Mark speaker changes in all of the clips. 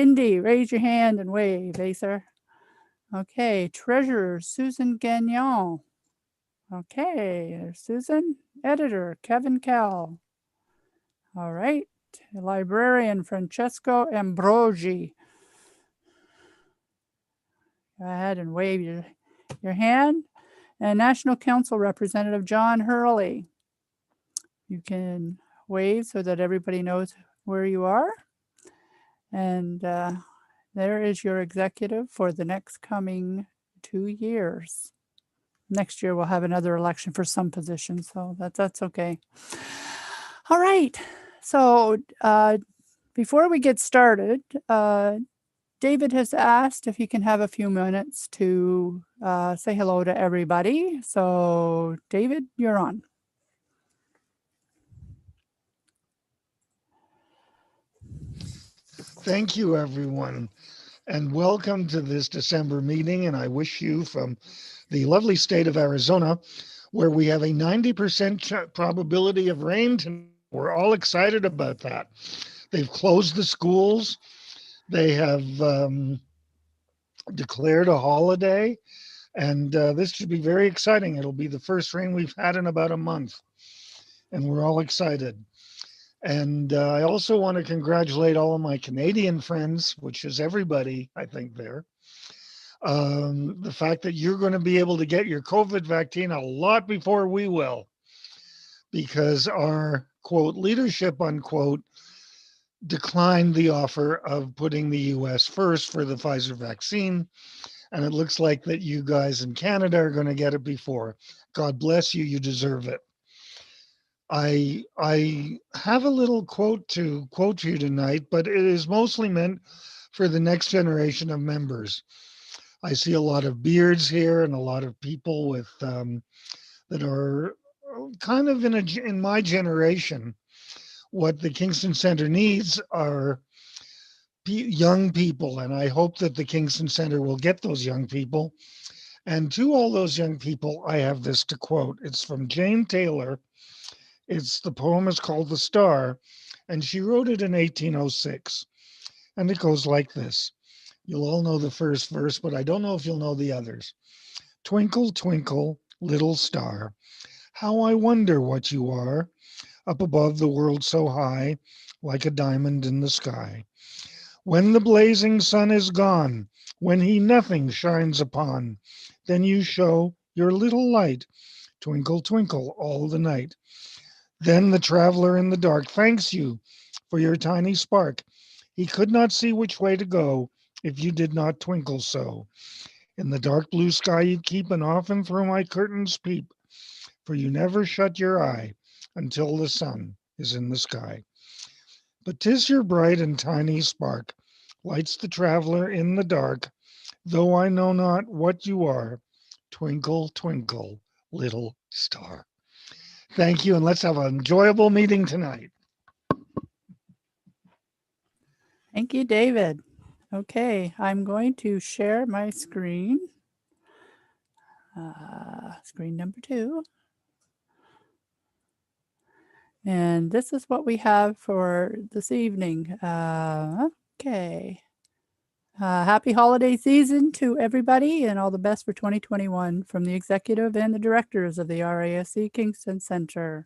Speaker 1: Gindi, raise your hand and wave, Acer. Okay, Treasurer, Susan Gagnon. Okay, there's Susan. Editor, Kevin Kell. All right, Librarian, Francesco Ambrogi. Go ahead and wave your hand. And National Council Representative John Hurley. You can wave so that everybody knows where you are. And there is your executive for the next coming 2 years. Next year we'll have another election for some positions, so that's okay. All right. So before we get started, David has asked if he can have a few minutes to say hello to everybody. So David, you're on.
Speaker 2: Thank you, everyone, and welcome to this December meeting. And I wish you from the lovely state of Arizona, where we have a 90% probability of rain tonight. We're all excited about that. They've closed the schools. They have declared a holiday, and this should be very exciting. It'll be the first rain we've had in about a month, and we're all excited. And I also want to congratulate all of my Canadian friends, which is everybody, I think, there. The fact that you're going to be able to get your COVID vaccine a lot before we will, because our, quote, leadership, unquote, declined the offer of putting the US first for the Pfizer vaccine. And it looks like that you guys in Canada are going to get it before. God bless you. You deserve it. I have a little quote to you tonight, but it is mostly meant for the next generation of members. I see a lot of beards here and a lot of people with that are kind of in my generation. What the Kingston Center needs are young people, and I hope that the Kingston Center will get those young people. And to all those young people, I have this to quote. It's from Jane Taylor. The poem is called The Star, and she wrote it in 1806. And it goes like this. You'll all know the first verse, but I don't know if you'll know the others. Twinkle, twinkle, little star, how I wonder what you are, up above the world so high, like a diamond in the sky. When the blazing sun is gone, when he nothing shines upon, then you show your little light, twinkle, twinkle, all the night. Then the traveler in the dark thanks you for your tiny spark. He could not see which way to go if you did not twinkle so. In the dark blue sky you keep, and often through my curtains peep, for you never shut your eye until the sun is in the sky. But 'tis your bright and tiny spark lights the traveler in the dark, though I know not what you are, twinkle, twinkle, little star. Thank you, and let's have an enjoyable meeting tonight.
Speaker 1: Thank you, David. Okay, I'm going to share my screen. Screen number 2. And this is what we have for this evening. Okay. Happy holiday season to everybody, and all the best for 2021 from the executive and the directors of the RASC-Kingston Center.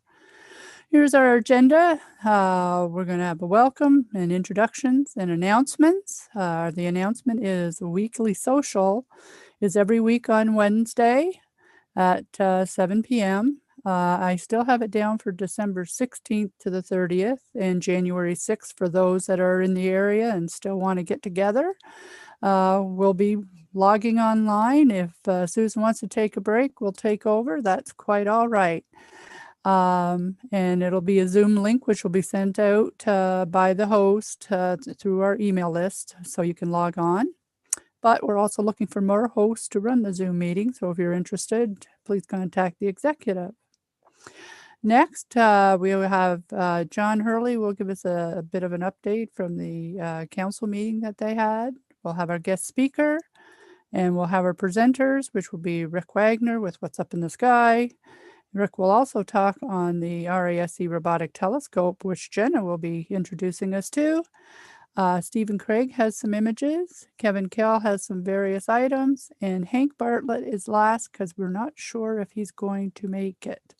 Speaker 1: Here's our agenda. We're going to have a welcome and introductions and announcements. The announcement is a weekly social is every week on Wednesday at 7 p.m. I still have it down for December 16th to the 30th and January 6th for those that are in the area and still want to get together. We'll be logging online. If Susan wants to take a break, we'll take over. That's quite all right. And it'll be a Zoom link, which will be sent out by the host through our email list, so you can log on. But we're also looking for more hosts to run the Zoom meeting. So if you're interested, please contact the executive. Next, we will have John Hurley will give us a bit of an update from the council meeting that they had. We'll have our guest speaker, and we'll have our presenters, which will be Rick Wagner with What's Up in the Sky. Rick will also talk on the RASC Robotic Telescope, which Jenna will be introducing us to. Stephen Craig has some images. Kevin Kell has some various items. And Hank Bartlett is last because we're not sure if he's going to make it.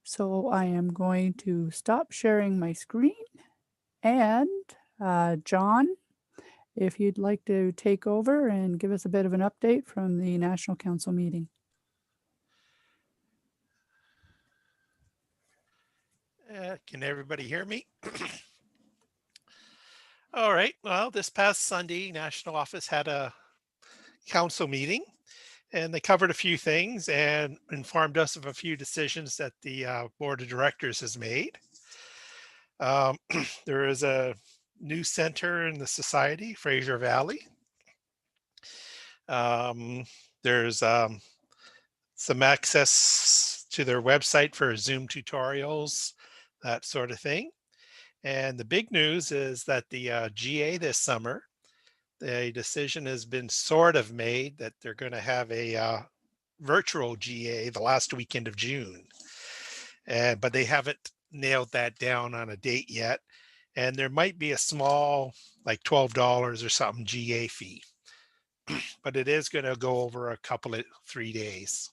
Speaker 1: So I am going to stop sharing my screen. And John, if you'd like to take over and give us a bit of an update from the National Council meeting.
Speaker 3: Can everybody hear me? All right. Well, this past Sunday, National Office had a council meeting and they covered a few things and informed us of a few decisions that the board of directors has made. There is a new center in the society, Fraser Valley. There's some access to their website for Zoom tutorials, that sort of thing. And the big news is that the GA this summer, the decision has been sort of made that they're going to have a virtual GA the last weekend of June. But they haven't nailed that down on a date yet. And there might be a small, like $12 or something GA fee, but it is going to go over a couple of 3 days.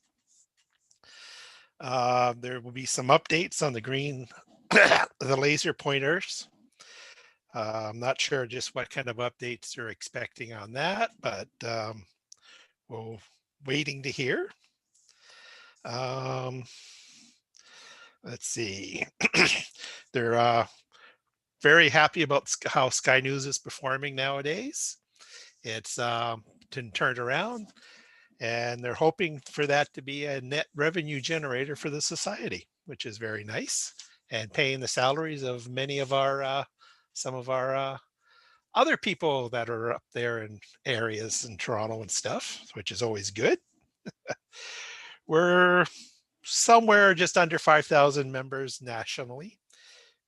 Speaker 3: There will be some updates on the green, the laser pointers. I'm not sure just what kind of updates they're expecting on that, but we're waiting to hear. Let's see. They're very happy about how Sky News is performing nowadays. It's been turned around, and they're hoping for that to be a net revenue generator for the society, which is very nice, and paying the salaries of many of our some of our other people that are up there in areas in Toronto and stuff, which is always good. We're somewhere just under 5,000 members nationally.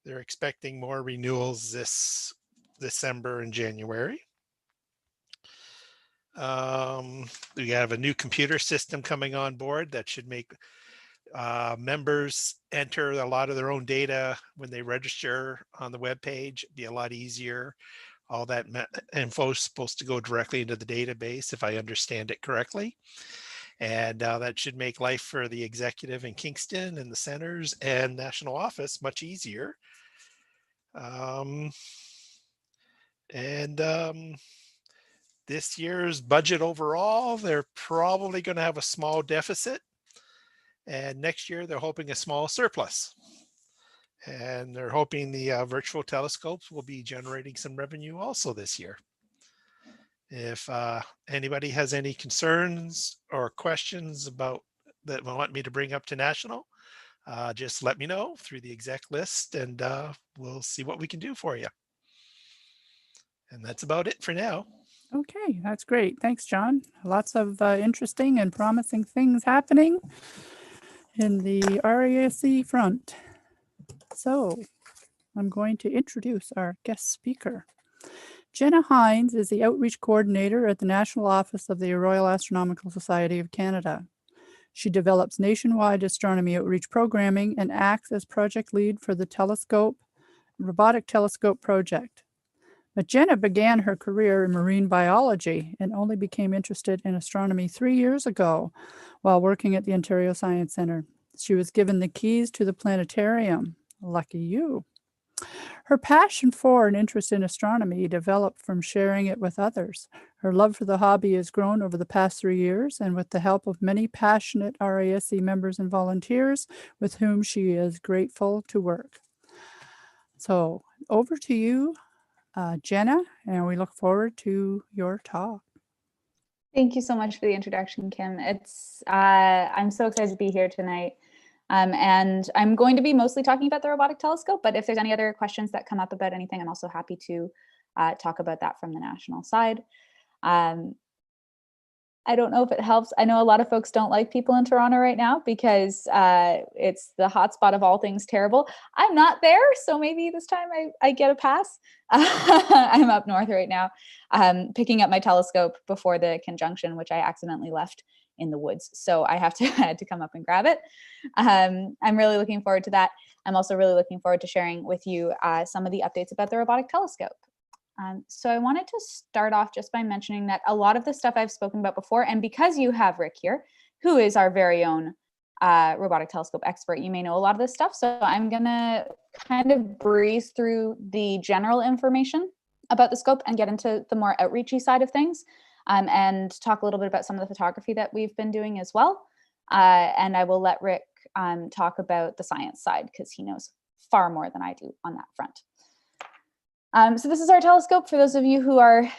Speaker 3: They're expecting more renewals this December and January. We have a new computer system coming on board that should make members enter a lot of their own data when they register on the web page. Be a lot easier. All that info is supposed to go directly into the database, if I understand it correctly. And that should make life for the executive in Kingston and the centers and national office much easier. This year's budget overall, they're probably going to have a small deficit. And next year, they're hoping a small surplus. And they're hoping the virtual telescopes will be generating some revenue also this year. If anybody has any concerns or questions about that want me to bring up to National, just let me know through the exec list, and we'll see what we can do for you. And that's about it for now.
Speaker 1: Okay, that's great. Thanks, John. Lots of interesting and promising things happening in the RASC front. So I'm going to introduce our guest speaker. Jenna Hines is the Outreach Coordinator at the National Office of the Royal Astronomical Society of Canada. She develops nationwide astronomy outreach programming and acts as project lead for the Robotic Telescope project. But Jenna began her career in marine biology and only became interested in astronomy 3 years ago while working at the Ontario Science Centre. She was given the keys to the planetarium. Lucky you. Her passion for and interest in astronomy developed from sharing it with others. Her love for the hobby has grown over the past 3 years, and with the help of many passionate RASC members and volunteers with whom she is grateful to work. So over to you, Jenna, and we look forward to your talk.
Speaker 4: Thank you so much for the introduction, Kim. I'm so excited to be here tonight. And I'm going to be mostly talking about the robotic telescope, but if there's any other questions that come up about anything, I'm also happy to talk about that from the national side. I don't know if it helps. I know a lot of folks don't like people in Toronto right now because it's the hotspot of all things terrible. I'm not there, so maybe this time I get a pass. I'm up north right now, picking up my telescope before the conjunction, which I accidentally left in the woods. So I had to come up and grab it. I'm really looking forward to that. I'm also really looking forward to sharing with you some of the updates about the robotic telescope. So I wanted to start off just by mentioning that a lot of the stuff I've spoken about before, and because you have Rick here, who is our very own robotic telescope expert, you may know a lot of this stuff. So I'm gonna kind of breeze through the general information about the scope and get into the more outreachy side of things, and talk a little bit about some of the photography that we've been doing as well. And I will let Rick talk about the science side because he knows far more than I do on that front. So this is our telescope for those of you who are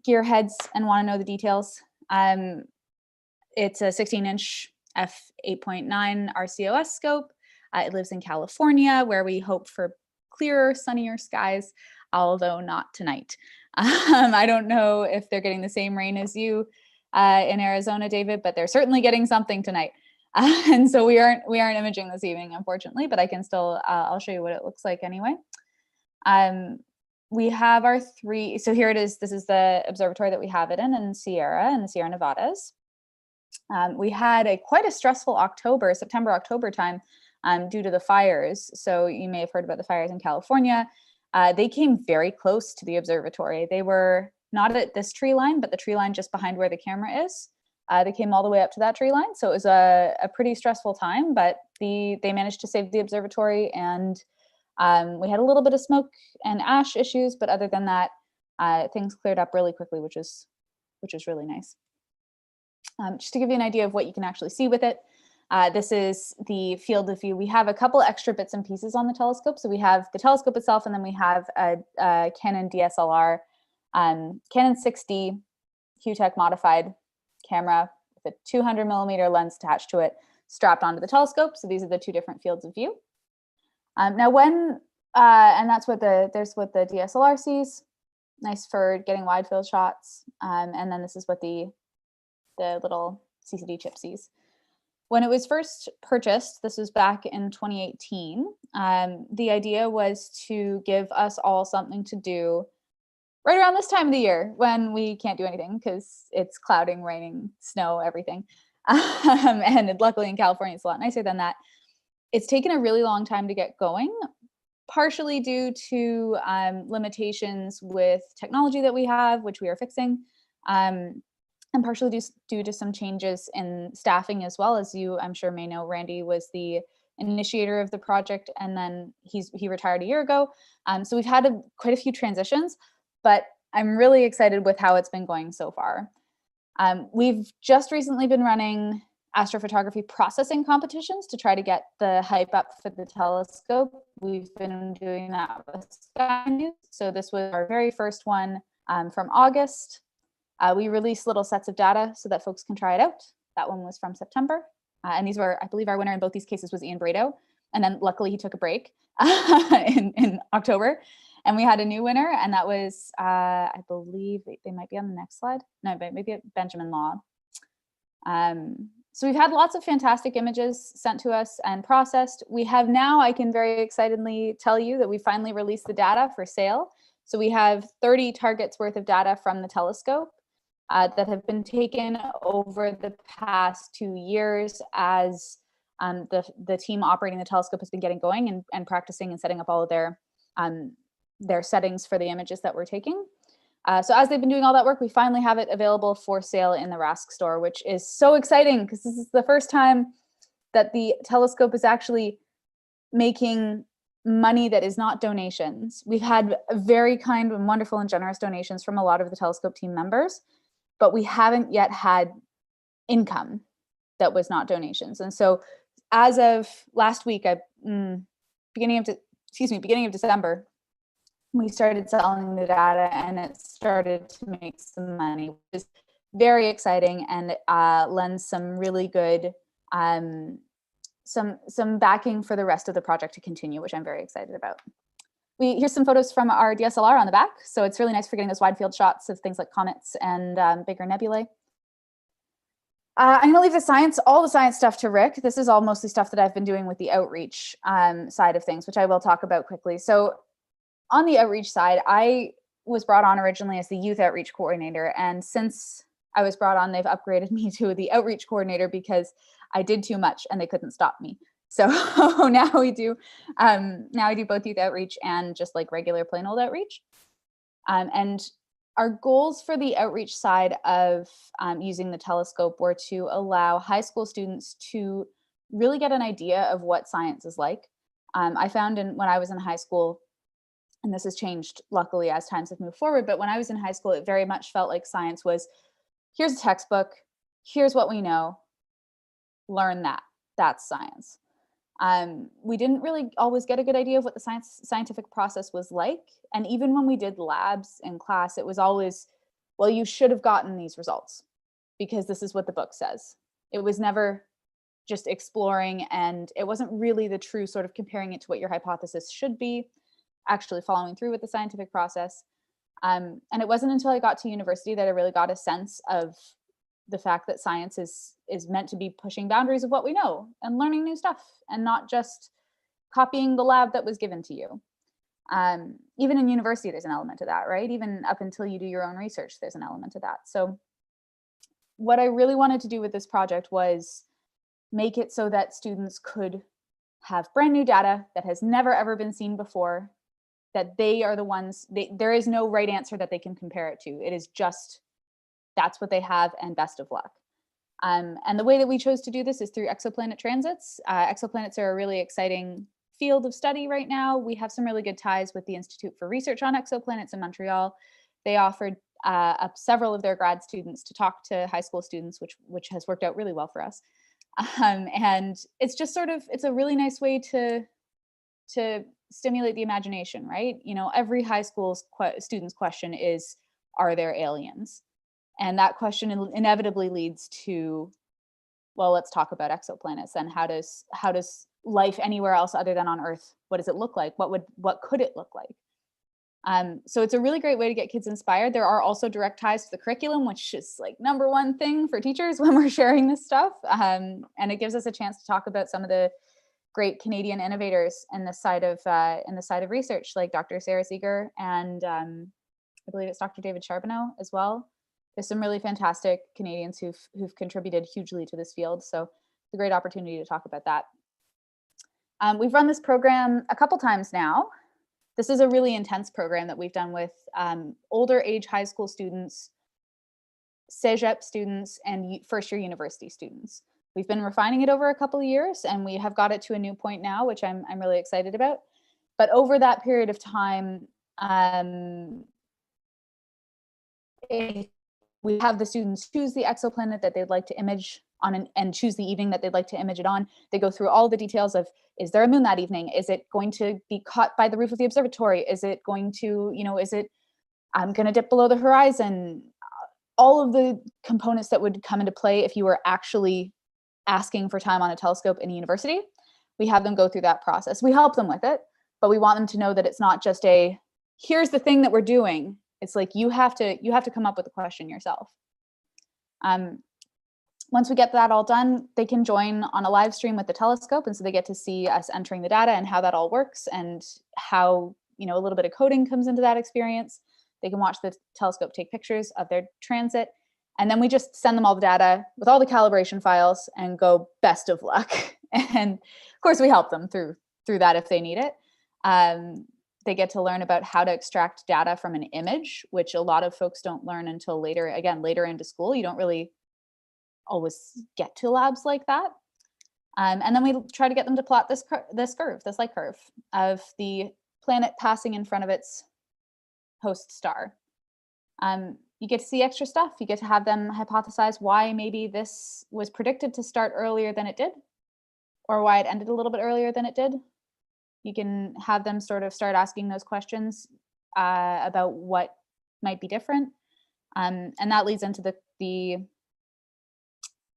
Speaker 4: gearheads and want to know the details. It's a 16-inch f8.9 RCOS scope. It lives in California, where we hope for clearer, sunnier skies, although not tonight. I don't know if they're getting the same rain as you in Arizona, David, but they're certainly getting something tonight. And so we aren't imaging this evening, unfortunately, but I can still, I'll show you what it looks like anyway. We have our three, so here it is. This is the observatory that we have it in the Sierra Nevadas. We had quite a stressful September, October time due to the fires. So you may have heard about the fires in California. They came very close to the observatory. They were not at this tree line, but the tree line just behind where the camera is. They came all the way up to that tree line. So it was a pretty stressful time, but they managed to save the observatory, and we had a little bit of smoke and ash issues, but other than that, things cleared up really quickly, which is really nice. Just to give you an idea of what you can actually see with it, this is the field of view. We have a couple extra bits and pieces on the telescope. So we have the telescope itself, and then we have a Canon DSLR, Canon 6D Q-Tech modified camera with a 200mm lens attached to it, strapped onto the telescope. So these are the two different fields of view. Now and that's what there's what the DSLR sees, nice for getting wide field shots. And then this is what the little CCD chip sees. When it was first purchased, this was back in 2018, the idea was to give us all something to do right around this time of the year when we can't do anything because it's clouding, raining, snow, everything. And luckily in California, it's a lot nicer than that. It's taken a really long time to get going, partially due to limitations with technology that we have, which we are fixing, and partially due to some changes in staffing as well. As you, I'm sure, may know, Randy was the initiator of the project, and then he retired a year ago. So we've had quite a few transitions, but I'm really excited with how it's been going so far. We've just recently been running astrophotography processing competitions to try to get the hype up for the telescope. We've been doing that with Sky News. So this was our very first one from August. We released little sets of data so that folks can try it out. That one was from September. And these were, I believe our winner in both these cases was Ian Brado. And then luckily he took a break in October. And we had a new winner, and that was, I believe they might be on the next slide. No, but maybe Benjamin Law. So we've had lots of fantastic images sent to us and processed. We have now, I can very excitedly tell you that we finally released the data for sale. So we have 30 targets worth of data from the telescope that have been taken over the past 2 years as the team operating the telescope has been getting going and practicing and setting up all of their settings for the images that we're taking. So as they've been doing all that work, we finally have it available for sale in the RASC store, which is so exciting because this is the first time that the telescope is actually making money that is not donations. We've had very kind and wonderful and generous donations from a lot of the telescope team members, but we haven't yet had income that was not donations. And so as of last week, beginning of December, we started selling the data and it started to make some money, which is very exciting and lends some really good, some backing for the rest of the project to continue, which I'm very excited about. Here's some photos from our DSLR on the back. So it's really nice for getting those wide field shots of things like comets and bigger nebulae. I'm gonna leave all the science stuff to Rick. This is all mostly stuff that I've been doing with the outreach side of things, which I will talk about quickly. So on the outreach side, I was brought on originally as the youth outreach coordinator. And since I was brought on, they've upgraded me to the outreach coordinator because I did too much and they couldn't stop me. So now we do both youth outreach and just like regular plain old outreach. And our goals for the outreach side of using the telescope were to allow high school students to really get an idea of what science is like. I found when I was in high school, and this has changed luckily as times have moved forward, but when I was in high school, it very much felt like science was, here's a textbook, here's what we know, learn that. That's science. We didn't really always get a good idea of what the scientific process was like. And even when we did labs in class, it was always, well, you should have gotten these results because this is what the book says. It was never just exploring, and it wasn't really the true sort of comparing it to what your hypothesis should be, actually following through with the scientific process. And it wasn't until I got to university that I really got a sense of the fact that science is meant to be pushing boundaries of what we know and learning new stuff and not just copying the lab that was given to you. Even in university, there's an element of that, right? Even up until you do your own research, there's an element of that. So what I really wanted to do with this project was make it so that students could have brand new data that has never ever been seen before, that they are the ones, there is no right answer that they can compare it to. It is just, that's what they have, and best of luck. And the way that we chose to do this is through exoplanet transits. Exoplanets are a really exciting field of study right now. We have some really good ties with the Institute for Research on Exoplanets in Montreal. They offered up several of their grad students to talk to high school students, which has worked out really well for us. And it's just sort of, it's a really nice way to stimulate the imagination, right? You know, every high school student's question is, are there aliens? And that question inevitably leads to, well, let's talk about exoplanets. And how does life anywhere else other than on Earth, what does it look like? What could it look like? So it's a really great way to get kids inspired. There are also direct ties to the curriculum, which is like number one thing for teachers when we're sharing this stuff. And it gives us a chance to talk about some of the great Canadian innovators in the side of research, like Dr. Sarah Seeger and I believe it's Dr. David Charbonneau as well. There's some really fantastic Canadians who've contributed hugely to this field. So it's a great opportunity to talk about that. We've run this program a couple times now. This is a really intense program that we've done with older age high school students, cégep students, and first year university students. We've been refining it over a couple of years, and we have got it to a new point now, which I'm really excited about. But over that period of time, we have the students choose the exoplanet that they'd like to image on and choose the evening that they'd like to image it on. They go through all the details of, is there a moon that evening? Is it going to be caught by the roof of the observatory? Is it going to, is it going to dip below the horizon? All of the components that would come into play if you were actually asking for time on a telescope in a university. We have them go through that process. We help them with it, but we want them to know that it's not just here's the thing that we're doing. It's like you have to come up with the question yourself. Once we get that all done, they can join on a live stream with the telescope, and so they get to see us entering the data and how that all works and how a little bit of coding comes into that experience. They can watch the telescope take pictures of their transit, and then we just send them all the data with all the calibration files and go, best of luck. And of course, we help them through that if they need it. They get to learn about how to extract data from an image, which a lot of folks don't learn until later into school. You don't really always get to labs like that. And then we try to get them to plot this light curve of the planet passing in front of its host star. You get to see extra stuff. You get to have them hypothesize why maybe this was predicted to start earlier than it did, or why it ended a little bit earlier than it did. You can have them sort of start asking those questions about what might be different. And that leads into the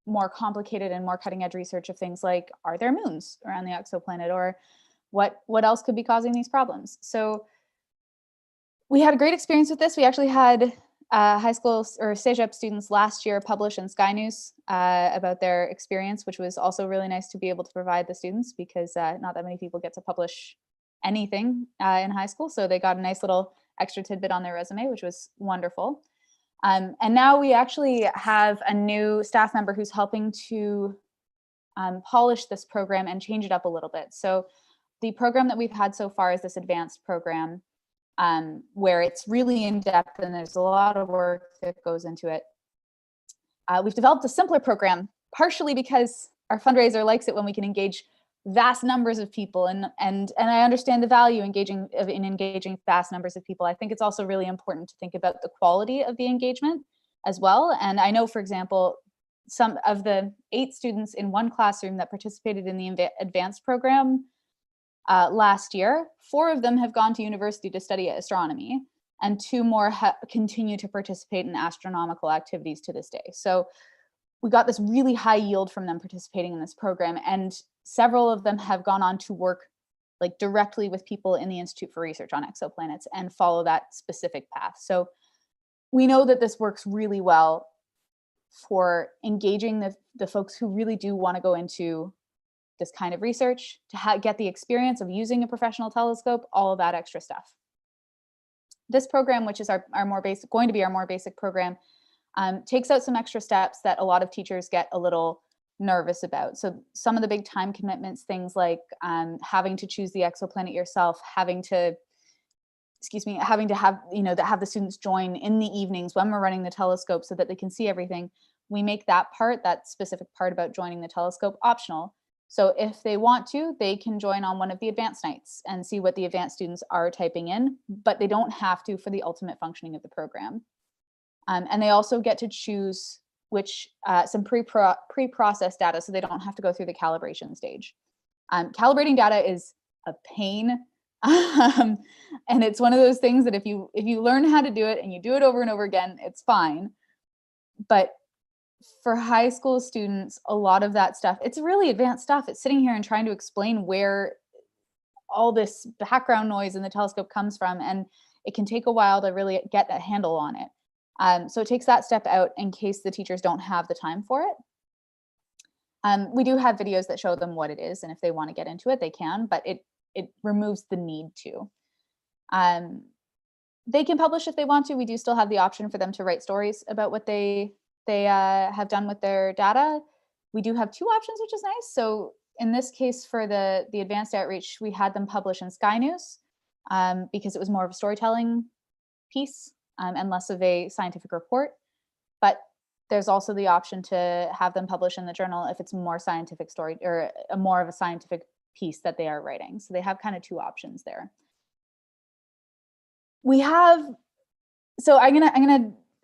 Speaker 4: more complicated and more cutting edge research of things like, are there moons around the exoplanet, or what else could be causing these problems? So we had a great experience with this. We actually had high school or cégep students last year publish in Sky News about their experience, which was also really nice to be able to provide the students, because not that many people get to publish anything in high school. So they got a nice little extra tidbit on their resume, which was wonderful. And now we actually have a new staff member who's helping to polish this program and change it up a little bit. So the program that we've had so far is this advanced program. where it's really in depth and there's a lot of work that goes into it. We've developed a simpler program, partially because our fundraiser likes it when we can engage vast numbers of people, and I understand the value in engaging vast numbers of people. I think it's also really important to think about the quality of the engagement as well. And I know, for example, some of the 8 students in one classroom that participated in the advanced program last year, 4 of them have gone to university to study astronomy, and 2 more continue to participate in astronomical activities to this day. So we got this really high yield from them participating in this program, and several of them have gone on to work like directly with people in the Institute for Research on Exoplanets and follow that specific path. So we know that this works really well for engaging the folks who really do want to go into this kind of research, to get the experience of using a professional telescope, all of that extra stuff. This program, which is our more basic, going to be our more basic program, takes out some extra steps that a lot of teachers get a little nervous about. So some of the big time commitments, things like having to choose the exoplanet yourself, having to have, have the students join in the evenings when we're running the telescope so that they can see everything. We make that specific part about joining the telescope optional. So if they want to, they can join on one of the advanced nights and see what the advanced students are typing in, but they don't have to for the ultimate functioning of the program. And they also get to choose some pre-processed data, so they don't have to go through the calibration stage. Calibrating data is a pain. And it's one of those things that if you learn how to do it and you do it over and over again, it's fine. But for high school students, a lot of that stuff, it's really advanced stuff. It's sitting here and trying to explain where all this background noise in the telescope comes from, and it can take a while to really get a handle on it. So it takes that step out in case the teachers don't have the time for it. We do have videos that show them what it is, and if they want to get into it, they can, but it removes the need to. They can publish if they want to. We do still have the option for them to write stories about what they have done with their data. We do have 2 options, which is nice. So in this case, for the advanced outreach, we had them publish in Sky News because it was more of a storytelling piece and less of a scientific report. But there's also the option to have them publish in the journal if it's more scientific story or more of a scientific piece that they are writing. So they have kind of 2 options there.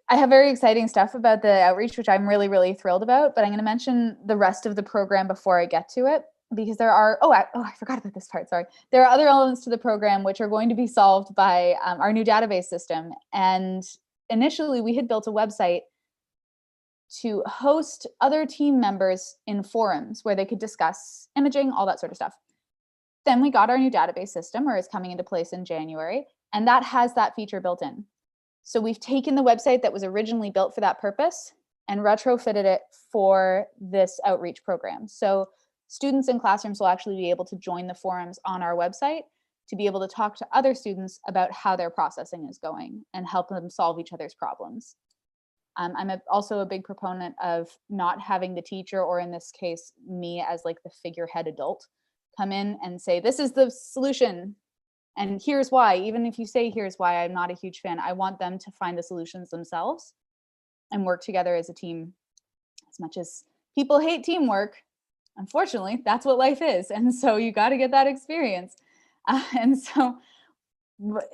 Speaker 4: I have very exciting stuff about the outreach, which I'm really, really thrilled about, but I'm going to mention the rest of the program before I get to it, because there are, I forgot about this part, sorry. There are other elements to the program which are going to be solved by our new database system. And initially we had built a website to host other team members in forums where they could discuss imaging, all that sort of stuff. Then we got our new database system, or is coming into place in January, and that has that feature built in. So we've taken the website that was originally built for that purpose and retrofitted it for this outreach program. So students in classrooms will actually be able to join the forums on our website to be able to talk to other students about how their processing is going and help them solve each other's problems. I'm also a big proponent of not having the teacher, or in this case, me as like the figurehead adult, come in and say, this is the solution. And here's why. Even if you say, here's why, I'm not a huge fan. I want them to find the solutions themselves and work together as a team. As much as people hate teamwork, unfortunately, that's what life is. And so you got to get that experience. And so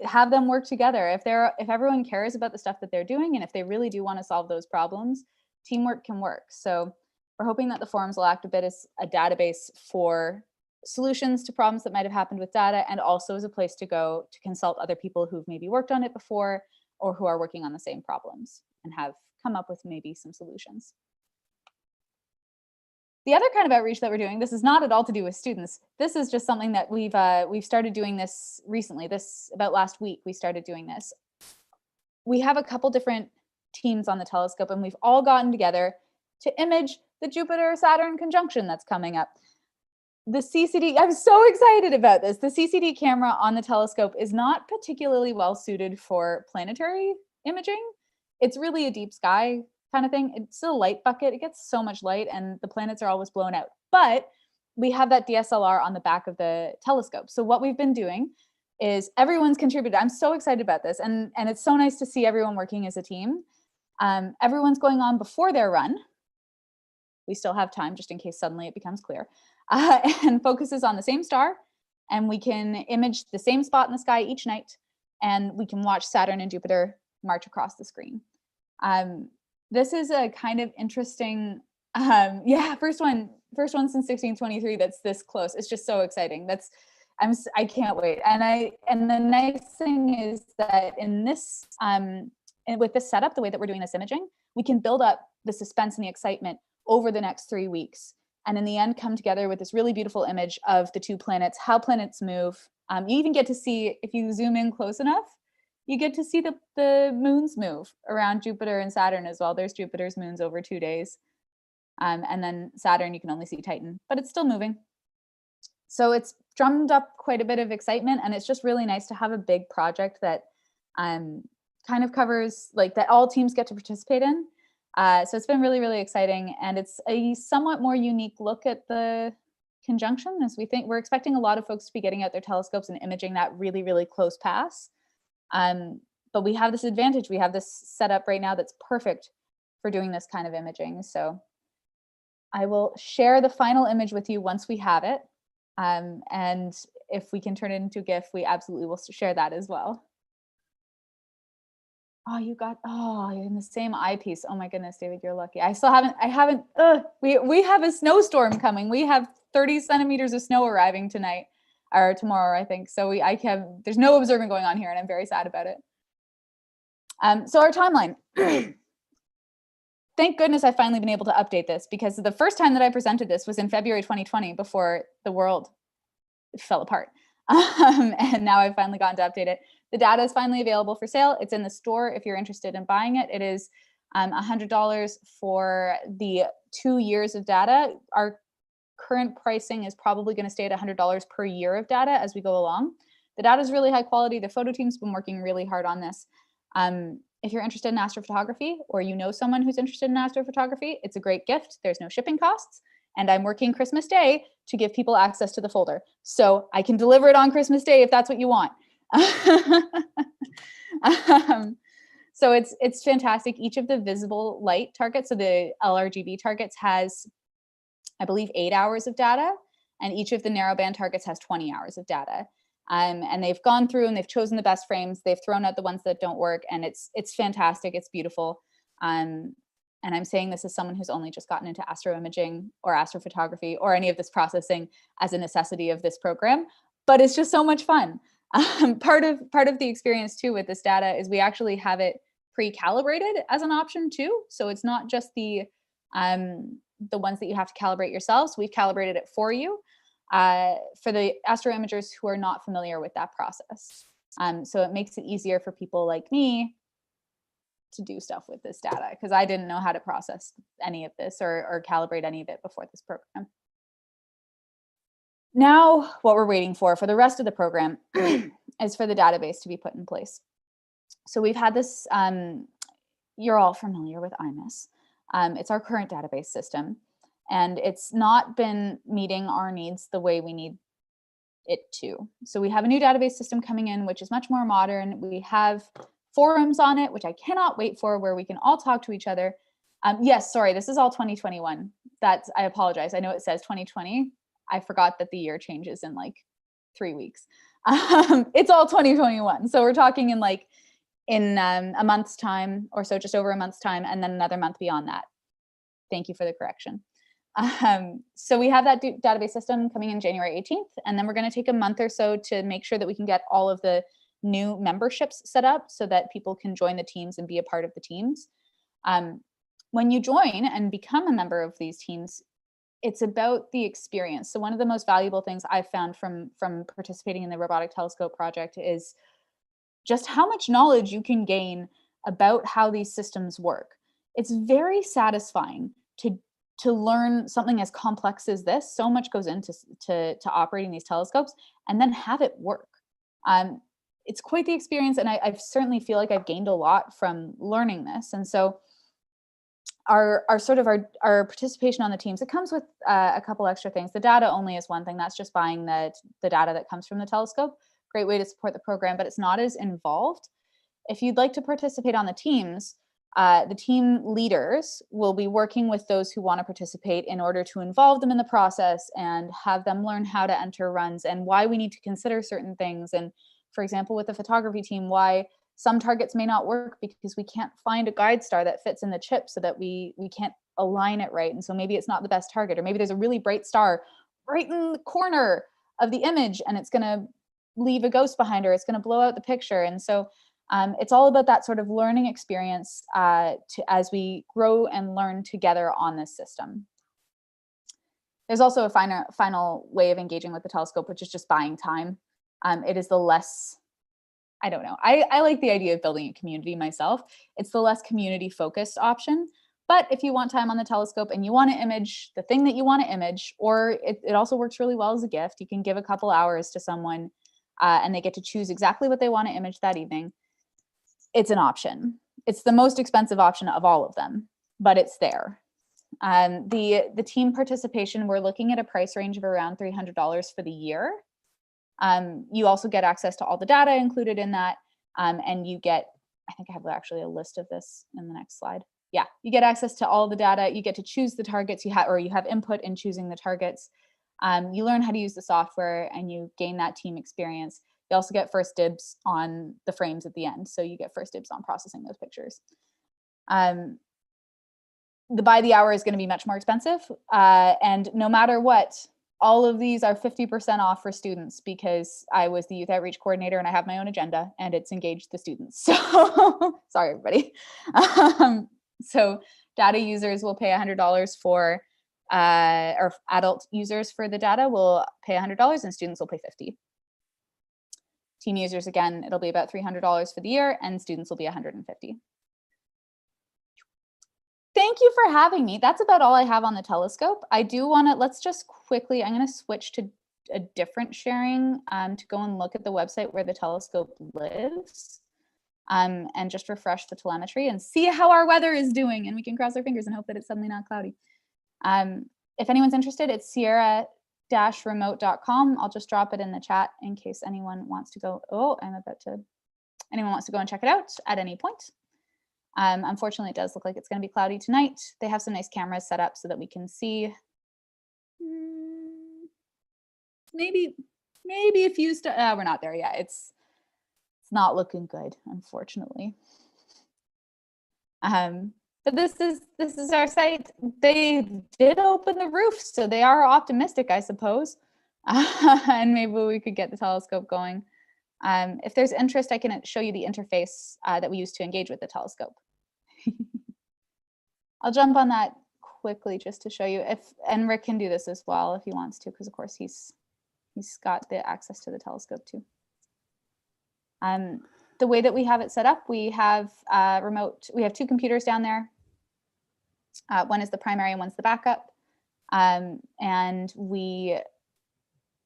Speaker 4: have them work together. If everyone cares about the stuff that they're doing, and if they really do want to solve those problems, teamwork can work. So we're hoping that the forums will act a bit as a database for solutions to problems that might have happened with data, and also as a place to go to consult other people who've maybe worked on it before, or who are working on the same problems and have come up with maybe some solutions. The other kind of outreach that we're doing, this is not at all to do with students. This is just something that we've started doing this recently. About last week, we started doing this. We have a couple different teams on the telescope, and we've all gotten together to image the Jupiter-Saturn conjunction that's coming up. The CCD, I'm so excited about this. The CCD camera on the telescope is not particularly well suited for planetary imaging. It's really a deep sky kind of thing. It's a light bucket. It gets so much light and the planets are always blown out. But we have that DSLR on the back of the telescope. So what we've been doing is everyone's contributed. I'm so excited about this. And it's so nice to see everyone working as a team. Everyone's going on before their run. We still have time just in case suddenly it becomes clear, and focuses on the same star. And we can image the same spot in the sky each night. And we can watch Saturn and Jupiter march across the screen. This is a kind of interesting, first one since 1623 that's this close. It's just so exciting. I can't wait. And the nice thing is that in this, and with this setup, the way that we're doing this imaging, we can build up the suspense and the excitement over the next 3 weeks. And in the end, come together with this really beautiful image of the two planets, how planets move. You even get to see, if you zoom in close enough, you get to see the moons move around Jupiter and Saturn as well. There's Jupiter's moons over 2 days. And then Saturn, you can only see Titan, but it's still moving. So it's drummed up quite a bit of excitement, and it's just really nice to have a big project that kind of covers, like, that all teams get to participate in. So it's been really, really exciting, and it's a somewhat more unique look at the conjunction, as we're expecting a lot of folks to be getting out their telescopes and imaging that really, really close pass. But we have this advantage. We have this setup right now that's perfect for doing this kind of imaging. So I will share the final image with you once we have it. And if we can turn it into a GIF, we absolutely will share that as well. Oh, you're in the same eyepiece. Oh my goodness, David, you're lucky. We have a snowstorm coming. We have 30 centimeters of snow arriving tonight or tomorrow, I think. So there's no observing going on here, and I'm very sad about it. So our timeline. Thank goodness I've finally been able to update this, because the first time that I presented this was in February 2020, before the world fell apart. And now I've finally gotten to update it. The data is finally available for sale. It's in the store if you're interested in buying it. It is $100 for the 2 years of data. Our current pricing is probably going to stay at $100 per year of data as we go along. The data is really high quality. The photo team's been working really hard on this. If you're interested in astrophotography, or you know someone who's interested in astrophotography, it's a great gift. There's no shipping costs. And I'm working Christmas Day to give people access to the folder. So I can deliver it on Christmas Day if that's what you want. So it's fantastic. Each of the visible light targets, so the LRGB targets, has, I believe, 8 hours of data, and each of the narrowband targets has 20 hours of data. And they've gone through and they've chosen the best frames. They've thrown out the ones that don't work, and it's fantastic. It's beautiful. And I'm saying this as someone who's only just gotten into astroimaging or astrophotography or any of this processing as a necessity of this program, but it's just so much fun. Part of the experience too with this data is we actually have it pre-calibrated as an option too. So it's not just the ones that you have to calibrate yourselves. We've calibrated it for you for the astroimagers who are not familiar with that process. So it makes it easier for people like me to do stuff with this data, because I didn't know how to process any of this or calibrate any of it before this program. Now, what we're waiting for the rest of the program is for the database to be put in place. So we've had this, you're all familiar with IMIS. It's our current database system, and it's not been meeting our needs the way we need it to. So we have a new database system coming in, which is much more modern. We have forums on it, which I cannot wait for, where we can all talk to each other. Yes, sorry, this is all 2021. I apologize. I know it says 2020. I forgot that the year changes in like 3 weeks. It's all 2021. So we're talking in a month's time or so, just over a month's time, and then another month beyond that. Thank you for the correction. So we have that database system coming in January 18th, and then we're going to take a month or so to make sure that we can get all of the new memberships set up so that people can join the teams and be a part of the teams. When you join and become a member of these teams, it's about the experience. So one of the most valuable things I've found from participating in the Robotic Telescope project is just how much knowledge you can gain about how these systems work. It's very satisfying to learn something as complex as this. So much goes into operating these telescopes, and then have it work. It's quite the experience, and I certainly feel like I've gained a lot from learning this. And so our participation on the teams, it comes with a couple extra things. The data only is one thing. That's just buying the data that comes from the telescope. great way to support the program, but it's not as involved. If you'd like to participate on the teams, the team leaders will be working with those who want to participate in order to involve them in the process and have them learn how to enter runs and why we need to consider certain things. And for example, with the photography team, why some targets may not work because we can't find a guide star that fits in the chip, so that we can't align it right. And so maybe it's not the best target, or maybe there's a really bright star right in the corner of the image and it's going to leave a ghost behind her. It's going to blow out the picture. And so it's all about that sort of learning experience as we grow and learn together on this system. There's also a final way of engaging with the telescope, which is just buying time. It is the less, I don't know, I like the idea of building a community myself. It's the less community focused option. But if you want time on the telescope and you want to image the thing that you want to image, or it also works really well as a gift, you can give a couple hours to someone and they get to choose exactly what they want to image that evening. It's an option. It's the most expensive option of all of them, but it's there. The team participation, we're looking at a price range of around $300 for the year. You also get access to all the data included in that, and you get, I think I have actually a list of this in the next slide. Yeah, you get access to all the data. You get to choose the targets you have input in choosing the targets. You learn how to use the software and you gain that team experience. You also get first dibs on the frames at the end. So you get first dibs on processing those pictures. The by the hour is going to be much more expensive. And no matter what, all of these are 50% off for students, because I was the youth outreach coordinator and I have my own agenda and it's engaged the students. So sorry, everybody. So data users will pay $100 for, or adult users for the data will pay $100 and students will pay $50. Team users, again, it'll be about $300 for the year and students will be $150. Thank you for having me. That's about all I have on the telescope. I do want to, let's just quickly, I'm going to switch to a different sharing to go and look at the website where the telescope lives and just refresh the telemetry and see how our weather is doing. And we can cross our fingers and hope that it's suddenly not cloudy. If anyone's interested, it's sierra-remote.com. I'll just drop it in the chat in case anyone wants to go. Oh, anyone wants to go and check it out at any point. Unfortunately, it does look like it's going to be cloudy tonight. They have some nice cameras set up so that we can see maybe a few we're not there yet. It's not looking good, unfortunately. But this is our site. They did open the roof, so they are optimistic, I suppose. And maybe we could get the telescope going. If there's interest, I can show you the interface that we use to engage with the telescope. I'll jump on that quickly just to show you. And Rick can do this as well if he wants to, because of course he's got the access to the telescope too. The way that we have it set up, we have we have two computers down there. One is the primary and one's the backup. And we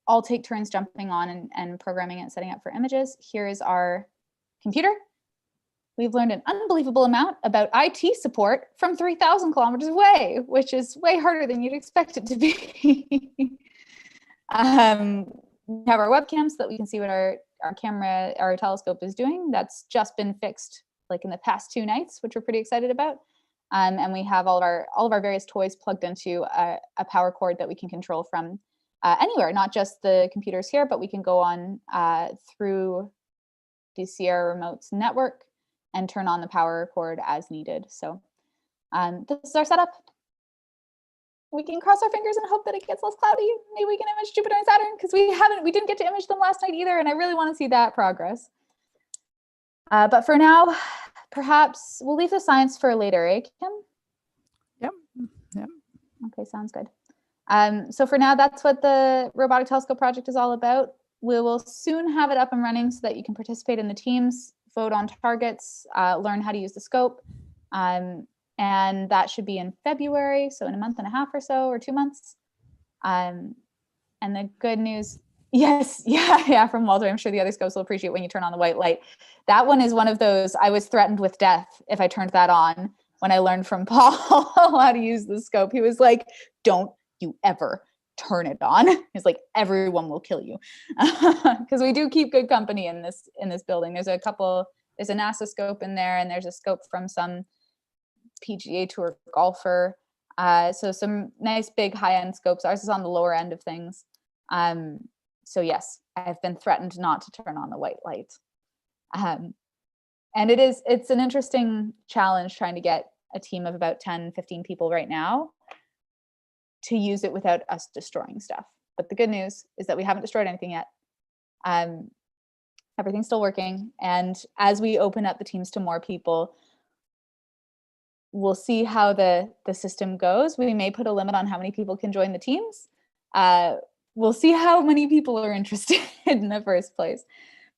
Speaker 4: all take turns jumping on and programming it and setting up for images. Here is our computer. We've learned an unbelievable amount about IT support from 3,000 kilometers away, which is way harder than you'd expect it to be. We have our webcams so that we can see what our telescope is doing. That's just been fixed like in the past 2 nights, which we're pretty excited about. And we have all of our various toys plugged into a power cord that we can control from anywhere, not just the computers here, but we can go on through the Sierra Remote's network and turn on the power cord as needed. So this is our setup. We can cross our fingers and hope that it gets less cloudy. Maybe we can image Jupiter and Saturn, because we didn't get to image them last night either, and I really want to see that progress. But for now, perhaps we'll leave the science for later, eh, Kim? Yep. Okay, sounds good. So for now, that's what the Robotic Telescope project is all about. We will soon have it up and running so that you can participate in the teams, vote on targets, learn how to use the scope. And that should be in February, so in a month and a half or so, or 2 months. And the good news, yes, yeah, from Walter, I'm sure the other scopes will appreciate when you turn on the white light. That one is one of those, I was threatened with death if I turned that on when I learned from Paul how to use the scope. He was like, don't you ever turn it on. He's like, everyone will kill you. Because we do keep good company in this building. There's a NASA scope in there, and there's a scope from some PGA Tour golfer. So some nice big high-end scopes. Ours is on the lower end of things. So yes, I've been threatened not to turn on the white light. And it's an interesting challenge trying to get a team of about 10, 15 people right now to use it without us destroying stuff. But the good news is that we haven't destroyed anything yet. Everything's still working. And as we open up the teams to more people, we'll see how the system goes. We may put a limit on how many people can join the teams. We'll see how many people are interested in the first place.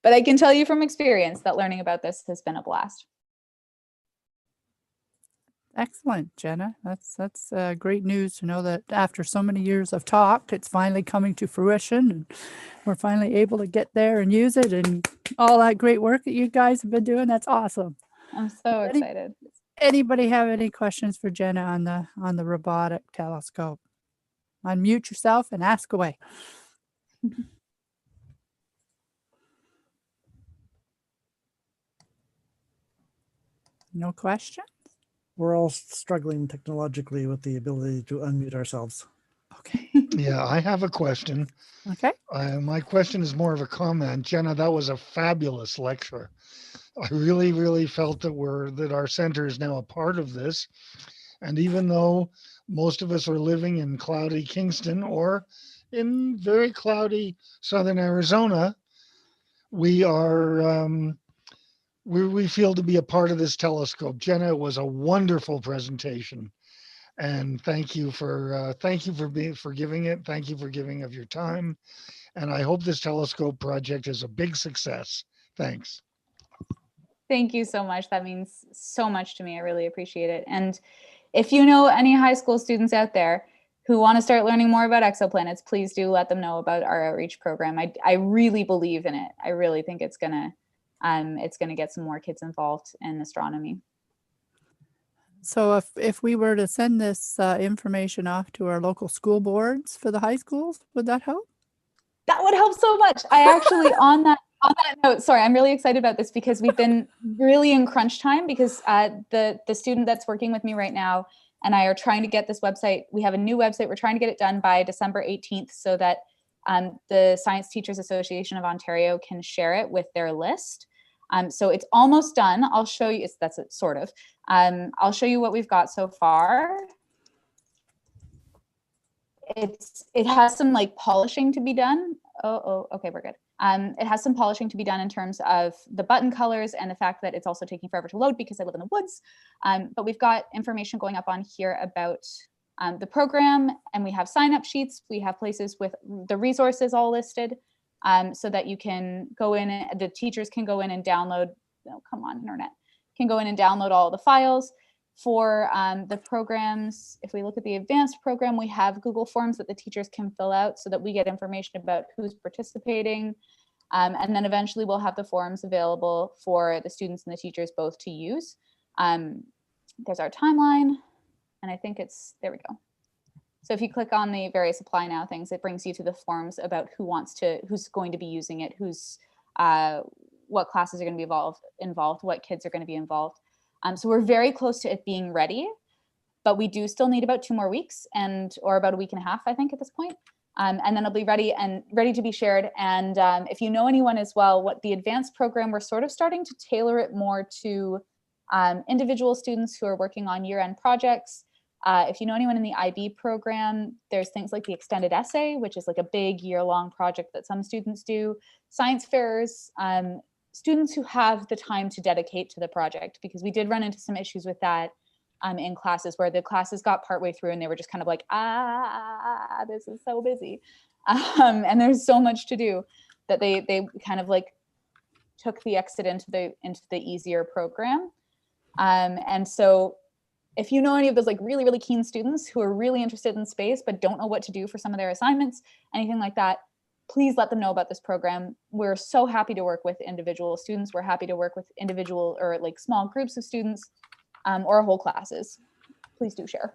Speaker 4: But I can tell you from experience that learning about this has been a blast.
Speaker 1: Excellent, Jenna. That's great news to know that after so many years of talk, it's finally coming to fruition, and we're finally able to get there and use it, and all that great work that you guys have been doing. That's awesome.
Speaker 4: I'm so excited.
Speaker 1: Anybody have any questions for Jenna on the robotic telescope? Unmute yourself and ask away. No question?
Speaker 5: We're all struggling technologically with the ability to unmute ourselves.
Speaker 1: Okay.
Speaker 2: Yeah, I have a question.
Speaker 1: Okay.
Speaker 2: My question is more of a comment. Jenna, that was a fabulous lecture. I really, really felt that our center is now a part of this. And even though most of us are living in cloudy Kingston or in very cloudy southern Arizona, we are we feel to be a part of this telescope. Jenna, it was a wonderful presentation, and thank you for giving it. Thank you for giving of your time, and I hope this telescope project is a big success. Thanks.
Speaker 4: Thank you so much. That means so much to me. I really appreciate it. And if you know any high school students out there who want to start learning more about exoplanets, please do let them know about our outreach program. I really believe in it. I really think it's gonna get some more kids involved in astronomy.
Speaker 1: So if we were to send this information off to our local school boards for the high schools, would that help?
Speaker 4: That would help so much. I actually, on that note, sorry, I'm really excited about this because we've been really in crunch time because the student that's working with me right now and I are trying to get this website. We have a new website. We're trying to get it done by December 18th so that the Science Teachers Association of Ontario can share it with their list. So it's almost done. I'll show you. That's it, sort of. I'll show you what we've got so far. It has some like polishing to be done. Okay, we're good. It has some polishing to be done in terms of the button colors and the fact that it's also taking forever to load because I live in the woods. But we've got information going up on here about the program, and we have sign-up sheets. We have places with the resources all listed so that you can go in, and the teachers can go in and download, oh, come on, internet, can go in and download all the files. For the programs, if we look at the advanced program, we have Google Forms that the teachers can fill out so that we get information about who's participating. And then eventually we'll have the forums available for the students and the teachers both to use. There's our timeline, and I think there we go. So if you click on the various apply now things, it brings you to the forums about who's going to be using it, what classes are going to be involved, what kids are going to be involved. So we're very close to it being ready, but we do still need about 2 more weeks or about a week and a half, I think, at this point. And then it'll be ready to be shared. And if you know anyone as well, what the advanced program, we're sort of starting to tailor it more to individual students who are working on year-end projects. If you know anyone in the IB program, there's things like the extended essay, which is like a big year-long project that some students do. Science fairs, students who have the time to dedicate to the project, because we did run into some issues with that in classes where the classes got partway through and they were just kind of like, this is so busy. And there's so much to do that they kind of like took the exit into the easier program. And so if you know any of those like really, really keen students who are really interested in space but don't know what to do for some of their assignments, anything like that, please let them know about this program. We're so happy to work with individual students. We're happy to work with individual or like small groups of students or whole classes. Please do share.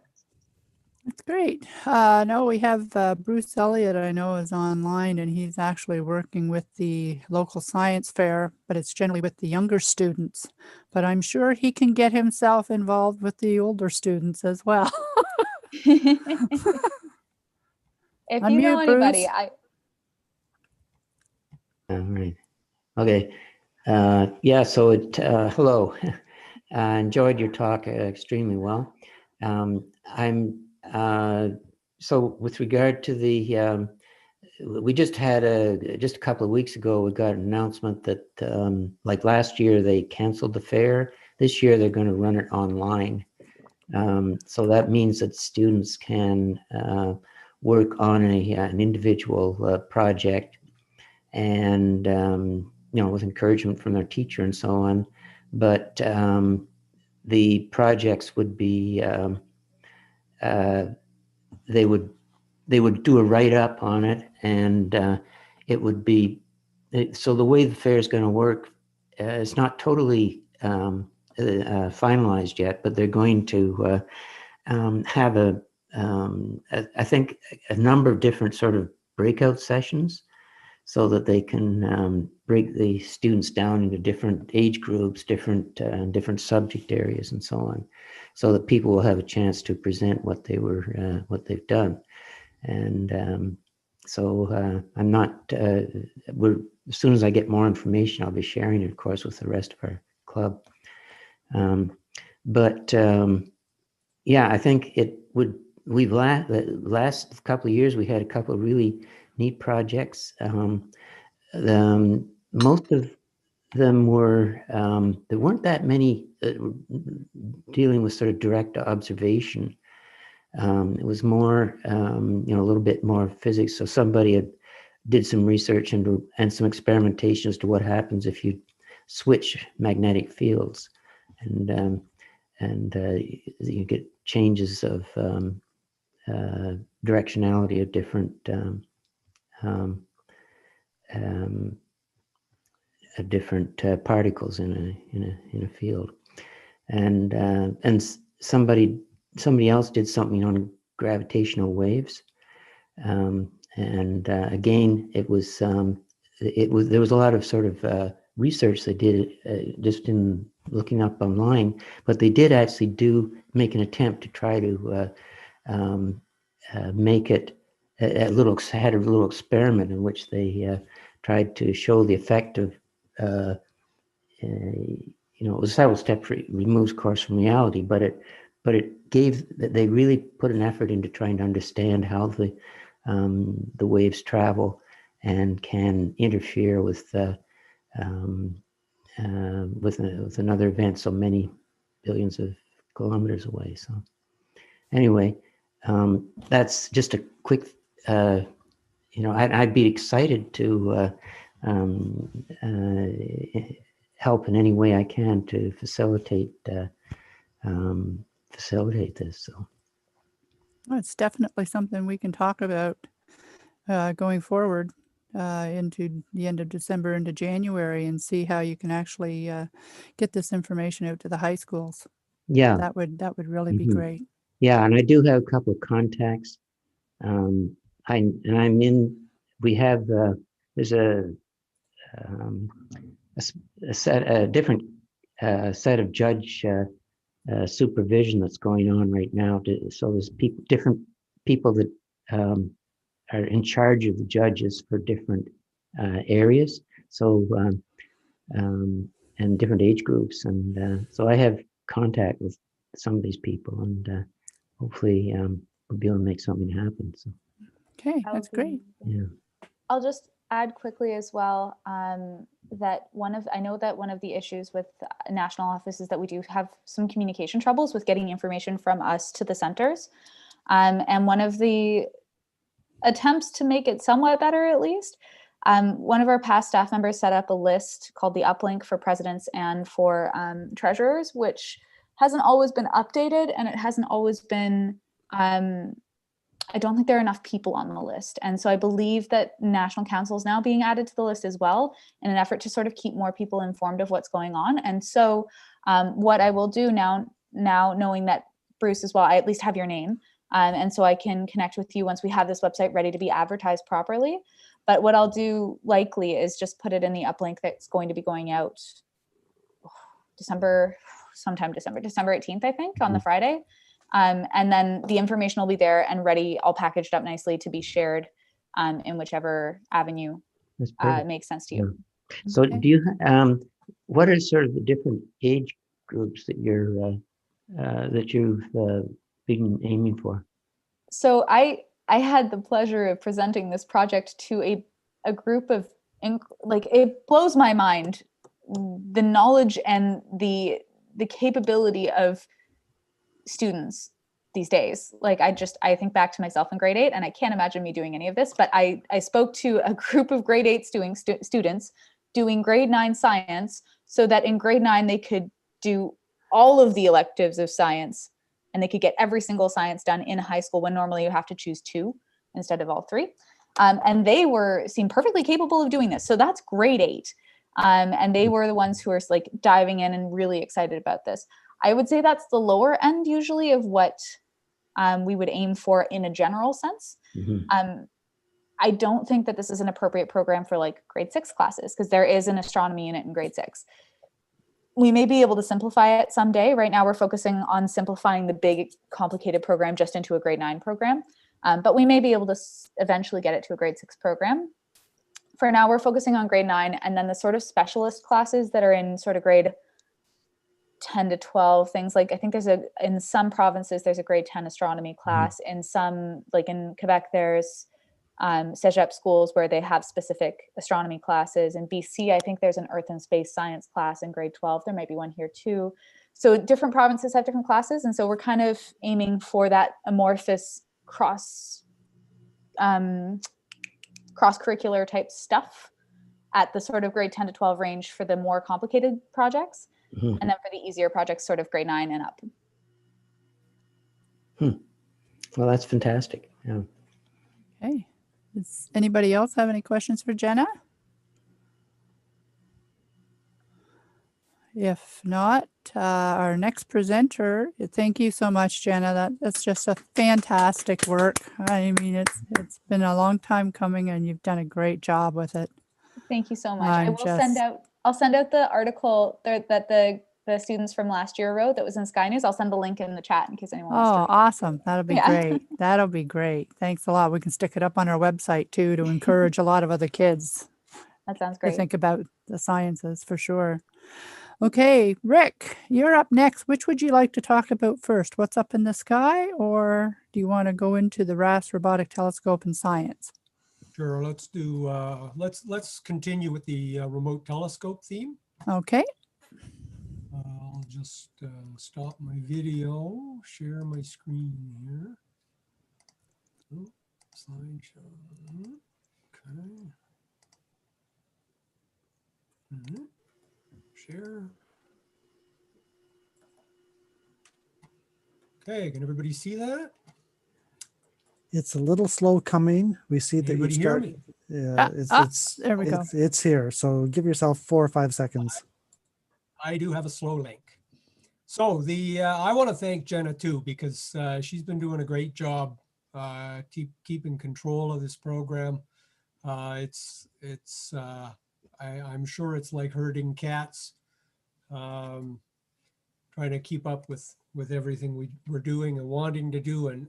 Speaker 1: That's great. No, we have Bruce Elliott, I know, is online, and he's actually working with the local science fair, but it's generally with the younger students. But I'm sure he can get himself involved with the older students as well.
Speaker 4: If you know
Speaker 1: Unmute,
Speaker 4: anybody,
Speaker 1: Bruce.
Speaker 6: All right. Okay. Yeah, so hello. I enjoyed your talk extremely well. So with regard to the, we just had just a couple of weeks ago, we got an announcement that like last year, they canceled the fair. This year, they're going to run it online. So that means that students can work on an individual project and with encouragement from their teacher and so on. But the projects would be they would do a write-up on it, and it would be so the way the fair is going to work is not totally finalized yet, but they're going to have I think a number of different sort of breakout sessions, so that they can break the students down into different age groups, different subject areas, and so on, so that people will have a chance to present what they've done. And so I'm not. As soon as I get more information, I'll be sharing it, of course, with the rest of our club. Yeah, I think it would. The last couple of years, we had a couple of really neat projects. Most of them were, there weren't that many dealing with sort of direct observation. It was more, a little bit more physics. So somebody did some research and some experimentation as to what happens if you switch magnetic fields, and you get changes of directionality of different particles in a field, and somebody else did something on gravitational waves, and again there was a lot of sort of research they did just in looking up online, but they did actually make an attempt to try to make it had a little experiment in which they tried to show the effect of it was several steps removes course from reality, but it gave that they really put an effort into trying to understand how the waves travel and can interfere with another event so many billions of kilometers away. So anyway, that's just a quick. I'd be excited to help in any way I can to facilitate this. So
Speaker 1: Well, it's definitely something we can talk about going forward into the end of December into January, and see how you can actually get this information out to the high schools.
Speaker 6: yeah,
Speaker 1: That would really be great.
Speaker 6: Yeah, and I do have a couple of contacts. We have there's a different set of judge supervision that's going on right now. So there's different people that are in charge of the judges for different areas. So and different age groups, and so I have contact with some of these people, and hopefully we'll be able to make something happen. So
Speaker 1: Okay, that's great.
Speaker 6: yeah.
Speaker 4: I'll just add quickly as well that I know that one of the issues with national office is that we do have some communication troubles with getting information from us to the centers. And one of the attempts to make it somewhat better, at least, one of our past staff members set up a list called the Uplink for presidents and for treasurers, which hasn't always been updated, and it hasn't always been I don't think there are enough people on the list. And so I believe that National Council is now being added to the list as well, in an effort to sort of keep more people informed of what's going on. And so what I will do now knowing that Bruce as well, I at least have your name, And so I can connect with you once we have this website ready to be advertised properly. But what I'll do likely is just put it in the uplink that's going to be going out December 18th, I think, on the Friday. And then the information will be there and ready, all packaged up nicely to be shared in whichever avenue makes sense to you.
Speaker 6: So
Speaker 1: Okay.
Speaker 6: do you, what are sort of the different age groups that you've been aiming for?
Speaker 4: So I had the pleasure of presenting this project to a group of, like, it blows my mind, the knowledge and the capability of students these days. Like, I think back to myself in grade 8, and I can't imagine me doing any of this, but I spoke to a group of grade 8 students doing grade 9 science, so that in grade 9 they could do all of the electives of science, and they could get every single science done in high school, when normally you have to choose 2 instead of all 3. And they seemed perfectly capable of doing this. So that's grade 8. And they were the ones who are like diving in and really excited about this. I would say that's the lower end usually of what we would aim for in a general sense. I don't think that this is an appropriate program for like grade 6 classes, because there is an astronomy unit in grade 6. We may be able to simplify it someday. Right now we're focusing on simplifying the big complicated program just into a grade 9 program. But we may be able to eventually get it to a grade 6 program. For now, we're focusing on grade 9, and then the sort of specialist classes that are in sort of grade 10 to 12, things like, I think in some provinces, there's a grade 10 astronomy class. In some, like in Quebec, there's cégep schools where they have specific astronomy classes. In BC, I think there's an earth and space science class in grade 12. There might be one here too. So different provinces have different classes. And so we're kind of aiming for that amorphous cross-curricular type stuff at the sort of grade 10 to 12 range for the more complicated projects. And then for the easier projects, sort of grade 9 and up.
Speaker 6: Well, that's fantastic. Yeah.
Speaker 1: Okay. Does anybody else have any questions for Jenna? If not, our next presenter, thank you so much, Jenna. That's just a fantastic work. I mean, it's been a long time coming, and you've done a great job with it.
Speaker 4: Thank you so much. I'll send out the article that the students from last year wrote that was in Sky News. I'll send the link in the chat in case anyone wants to read it.
Speaker 1: Awesome. That'll be great. That'll be great. Thanks a lot. We can stick it up on our website too to encourage a lot of other kids.
Speaker 4: That sounds great.
Speaker 1: To think about the sciences for sure. Okay, Rick, you're up next. Which would you like to talk about first? What's up in the sky, or do you want to go into the RASC Robotic Telescope and science?
Speaker 7: Sure, let's do, let's continue with the remote telescope theme.
Speaker 1: Okay.
Speaker 7: I'll just stop my video, share my screen here. Oh, slideshow. Okay. Share. Okay, can everybody see that?
Speaker 5: It's a little slow coming. We see that you
Speaker 7: Anybody hear
Speaker 5: start.
Speaker 7: me?
Speaker 5: Yeah,
Speaker 1: There we go.
Speaker 5: It's here. So give yourself 4 or 5 seconds.
Speaker 7: I do have a slow link. So I want to thank Jenna too, because she's been doing a great job keeping control of this program. I'm sure it's like herding cats, trying to keep up with everything we're doing and wanting to do, and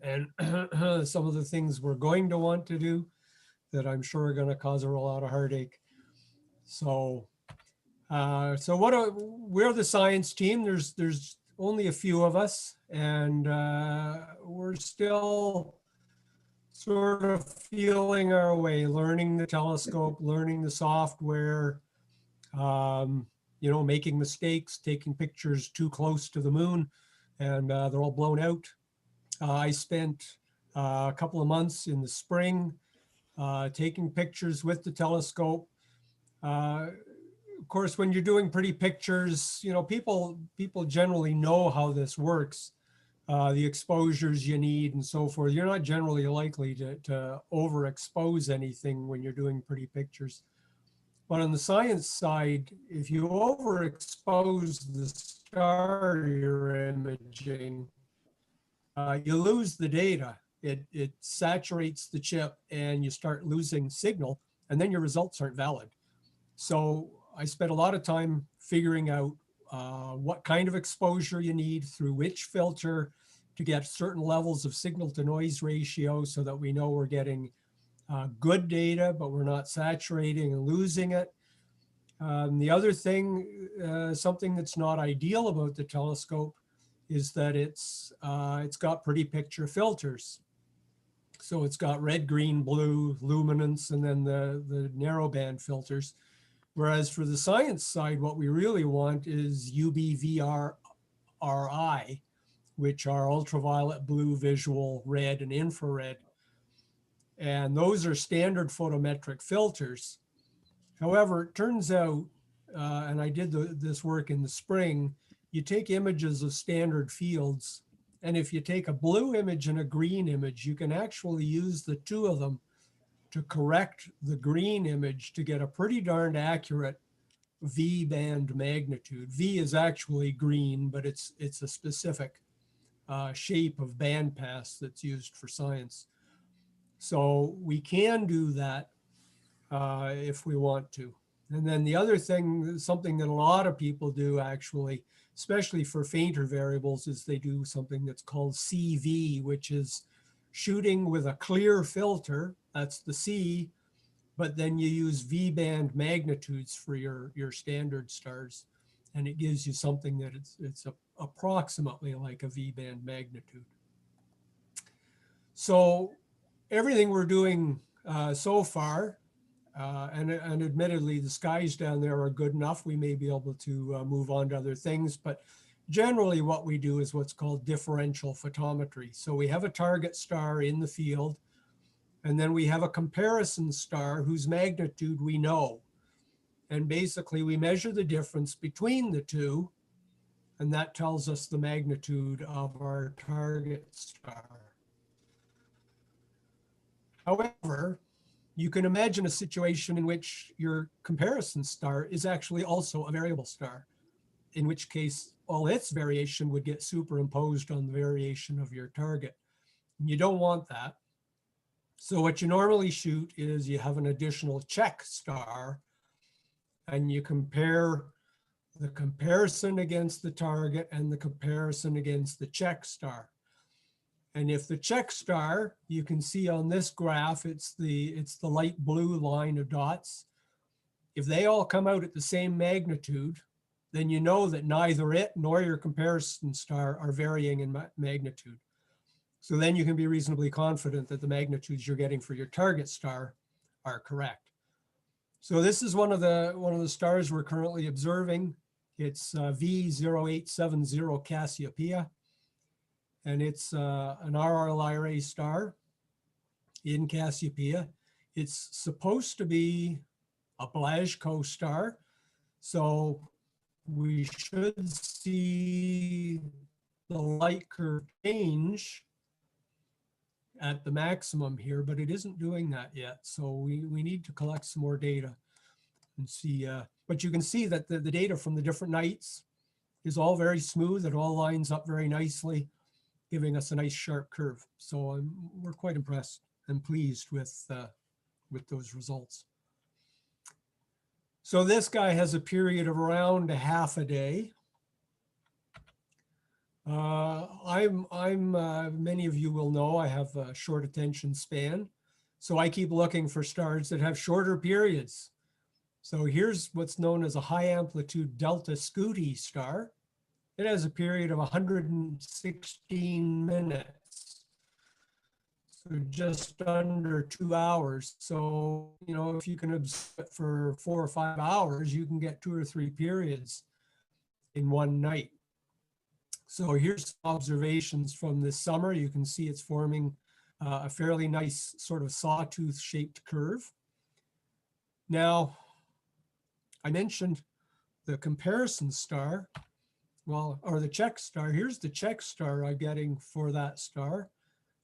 Speaker 7: some of the things we're going to want to do that I'm sure are going to cause her a lot of heartache. So we're the science team. There's only a few of us, and we're still sort of feeling our way, learning the telescope, learning the software, making mistakes, taking pictures too close to the moon, and they're all blown out. I spent a couple of months in the spring taking pictures with the telescope. Of course, when you're doing pretty pictures, people generally know how this works, the exposures you need and so forth. You're not generally likely to overexpose anything when you're doing pretty pictures. But on the science side, if you overexpose the star you're imaging, you lose the data. It saturates the chip and you start losing signal, and then your results aren't valid. So I spent a lot of time figuring out what kind of exposure you need through which filter to get certain levels of signal to noise ratio so that we know we're getting good data, but we're not saturating and losing it. The other thing, something that's not ideal about the telescope is that it's got pretty picture filters. So it's got red, green, blue, luminance, and then the narrowband filters. Whereas for the science side, what we really want is UV-VRI, which are ultraviolet, blue, visual, red, and infrared. And those are standard photometric filters. However, it turns out, and I did this work in the spring, you take images of standard fields, and if you take a blue image and a green image, you can actually use the two of them to correct the green image to get a pretty darn accurate V band magnitude. V is actually green, but it's a specific shape of bandpass that's used for science. So we can do that if we want to. And then the other thing, something that a lot of people do actually, especially for fainter variables, is they do something that's called CV, which is shooting with a clear filter, that's the C, but then you use V-band magnitudes for your standard stars. And it gives you something that it's approximately like a V-band magnitude. So everything we're doing so far, and admittedly the skies down there are good enough, we may be able to move on to other things, but generally what we do is what's called differential photometry. So we have a target star in the field, and then we have a comparison star whose magnitude we know. And basically we measure the difference between the two, and that tells us the magnitude of our target star. However, you can imagine a situation in which your comparison star is actually also a variable star, in which case all its variation would get superimposed on the variation of your target. And you don't want that. So what you normally shoot is you have an additional check star, and you compare the comparison against the target and the comparison against the check star. And if the check star, you can see on this graph, it's the light blue line of dots. If they all come out at the same magnitude, then you know that neither it nor your comparison star are varying in magnitude. So then you can be reasonably confident that the magnitudes you're getting for your target star are correct. So this is one of the stars we're currently observing. It's V0870 Cassiopeia, and it's an RR Lyrae star in Cassiopeia. It's supposed to be a Blasco star, so we should see the light curve change at the maximum here, but it isn't doing that yet. So we need to collect some more data and see, but you can see that the data from the different nights is all very smooth. It all lines up very nicely, giving us a nice sharp curve. So we're quite impressed and pleased with those results. So this guy has a period of around a half a day. Many of you will know I have a short attention span. So I keep looking for stars that have shorter periods. So here's what's known as a high amplitude Delta Scuti star. It has a period of 116 minutes. So just under 2 hours. So, you know, if you can observe it for 4 or 5 hours, you can get 2 or 3 periods in one night. So here's observations from this summer. You can see it's forming a fairly nice sort of sawtooth shaped curve. Now, I mentioned the comparison star, well, or the check star. Here's the check star I'm getting for that star.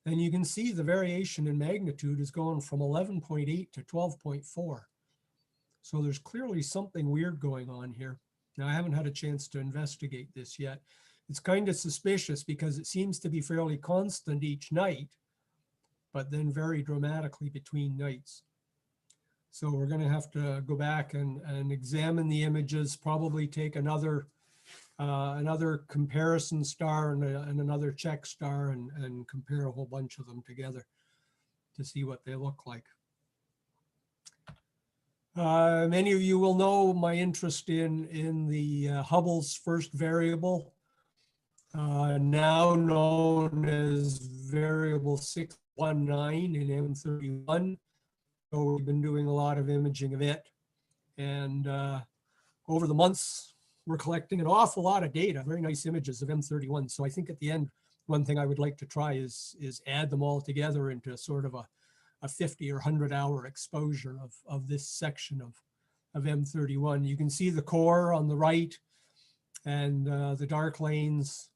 Speaker 7: And you can see the variation in magnitude is going from 11.8 to 12.4. So there's clearly something weird going on here. Now, I haven't had a chance to investigate this yet. it's kind of suspicious because it seems to be fairly constant each night, but then very dramatically between nights. So we're going to have to go back and examine the images, probably take another comparison star and another check star and compare a whole bunch of them together to see what they look like. Many of you will know my interest in the Hubble's first variable, now known as variable 619 in M31. So we've been doing a lot of imaging of it. And over the months, we're collecting an awful lot of data, very nice images of M31. So I think at the end, one thing I would like to try is add them all together into sort of a 50 or 100 hour exposure of this section of M31. You can see the core on the right and the dark lanes,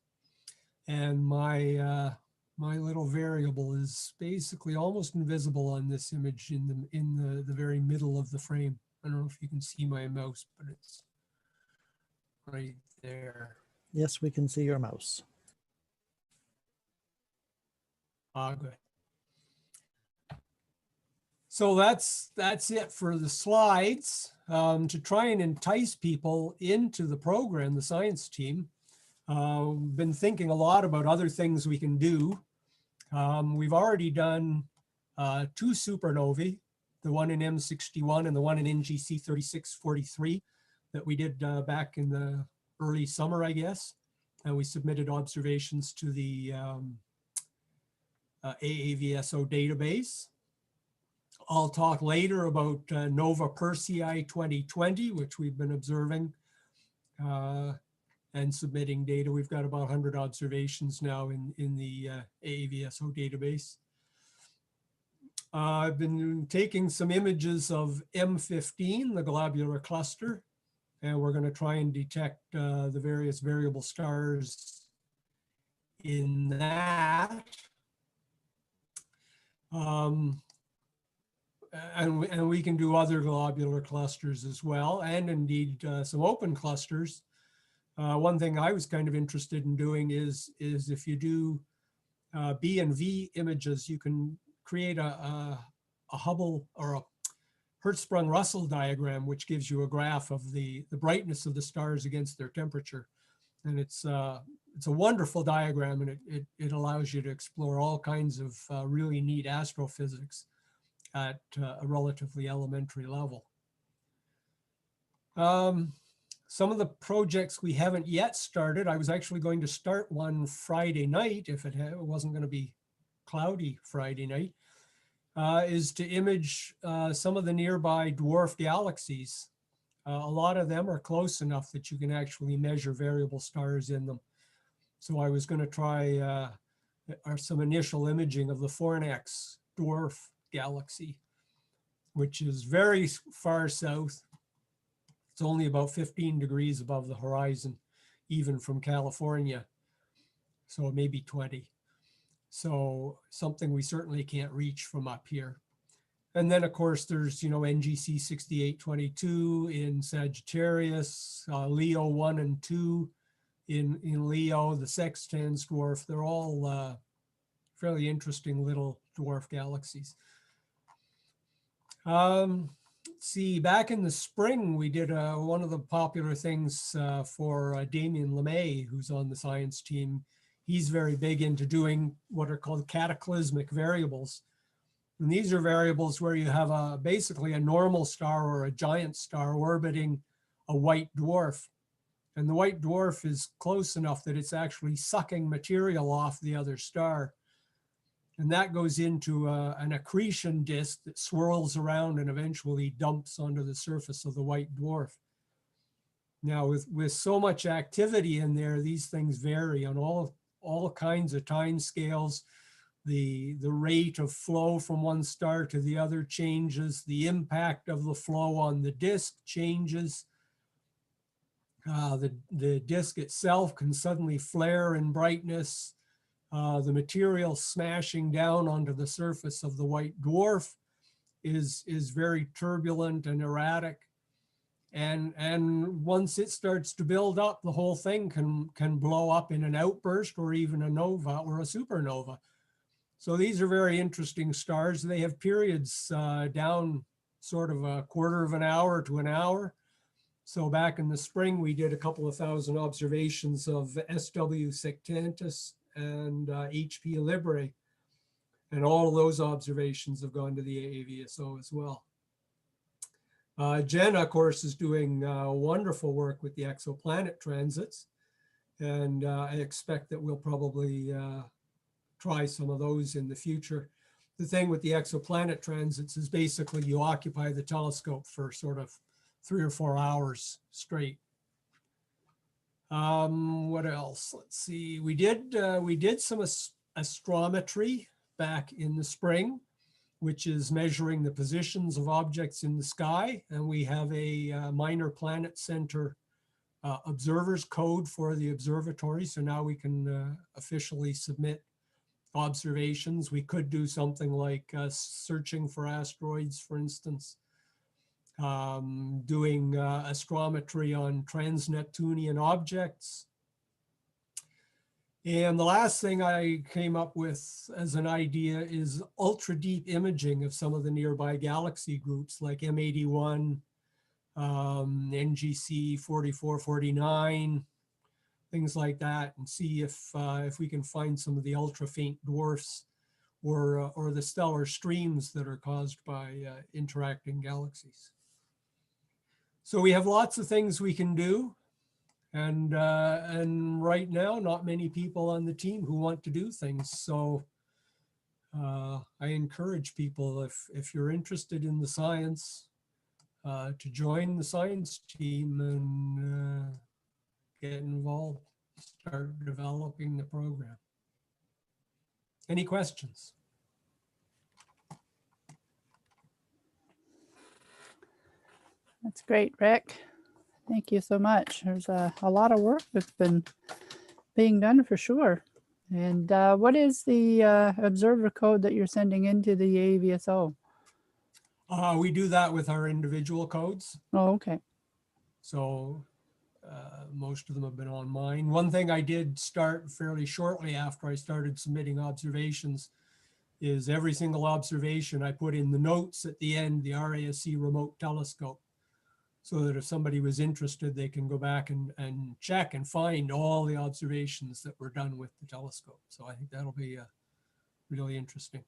Speaker 7: and my little variable is basically almost invisible on this image in the very middle of the frame. I don't know if you can see my mouse, but it's right there.
Speaker 5: Yes, we can see your mouse.
Speaker 7: Good. So that's it for the slides. To try and entice people into the program, the science team, we've been thinking a lot about other things we can do. We've already done 2 supernovae, the one in M61 and the one in NGC 3643 that we did back in the early summer, I guess. And we submitted observations to the AAVSO database. I'll talk later about Nova Persei 2020, which we've been observing and submitting data. We've got about 100 observations now in the AAVSO database. I've been taking some images of M15, the globular cluster, and we're going to try and detect the various variable stars in that. And we can do other globular clusters as well, and indeed some open clusters. One thing I was kind of interested in doing is if you do B and V images, you can create a Hubble or a Hertzsprung-Russell diagram, which gives you a graph of the brightness of the stars against their temperature. And it's a wonderful diagram, and it allows you to explore all kinds of really neat astrophysics at a relatively elementary level. Some of the projects we haven't yet started, I was actually going to start one Friday night if it wasn't going to be cloudy Friday night, is to image some of the nearby dwarf galaxies. A lot of them are close enough that you can actually measure variable stars in them. So I was going to try some initial imaging of the Fornax dwarf galaxy, which is very far south. It's only about 15 degrees above the horizon, even from California. So maybe 20. So something we certainly can't reach from up here. And then of course there's, NGC 6822 in Sagittarius, Leo 1 and 2 in Leo, the Sextans dwarf. They're all fairly interesting little dwarf galaxies. See, back in the spring, we did one of the popular things for Damien LeMay, who's on the science team. He's very big into doing what are called cataclysmic variables. And these are variables where you have basically a normal star or a giant star orbiting a white dwarf. And the white dwarf is close enough that it's actually sucking material off the other star. And that goes into an accretion disk that swirls around and eventually dumps onto the surface of the white dwarf. Now, with so much activity in there, these things vary on all kinds of time scales. The rate of flow from one star to the other changes. The impact of the flow on the disk changes. The disk itself can suddenly flare in brightness. The material smashing down onto the surface of the white dwarf is very turbulent and erratic. And once it starts to build up, the whole thing can blow up in an outburst or even a nova or a supernova. So these are very interesting stars. They have periods down sort of a quarter of an hour to an hour. So back in the spring, we did a couple of thousand observations of SW Sectantis and HP Librae. And all of those observations have gone to the AVSO as well. Jenna, of course, is doing wonderful work with the exoplanet transits. And I expect that we'll probably try some of those in the future. The thing with the exoplanet transits is basically you occupy the telescope for sort of 3 or 4 hours straight. What else? Let's see. We did some astrometry back in the spring, which is measuring the positions of objects in the sky. And we have a minor planet center observers code for the observatory. So now we can officially submit observations. We could do something like searching for asteroids, for instance, doing astrometry on trans-Neptunian objects. And the last thing I came up with as an idea is ultra deep imaging of some of the nearby galaxy groups like M81, NGC 4449, things like that, and see if we can find some of the ultra faint dwarfs or the stellar streams that are caused by interacting galaxies. So we have lots of things we can do. And right now, not many people on the team who want to do things. So I encourage people, if you're interested in the science, to join the science team and get involved, start developing the program. Any questions?
Speaker 1: That's great, Rick. Thank you so much. There's a lot of work that's been being done for sure. And what is the observer code that you're sending into the AVSO?
Speaker 7: We do that with our individual codes.
Speaker 1: Oh, okay.
Speaker 7: So most of them have been on mine. One thing I did start fairly shortly after I started submitting observations is every single observation I put in the notes at the end, the RASC remote telescope, so that if somebody was interested, they can go back and check and find all the observations that were done with the telescope. So I think that'll be really interesting.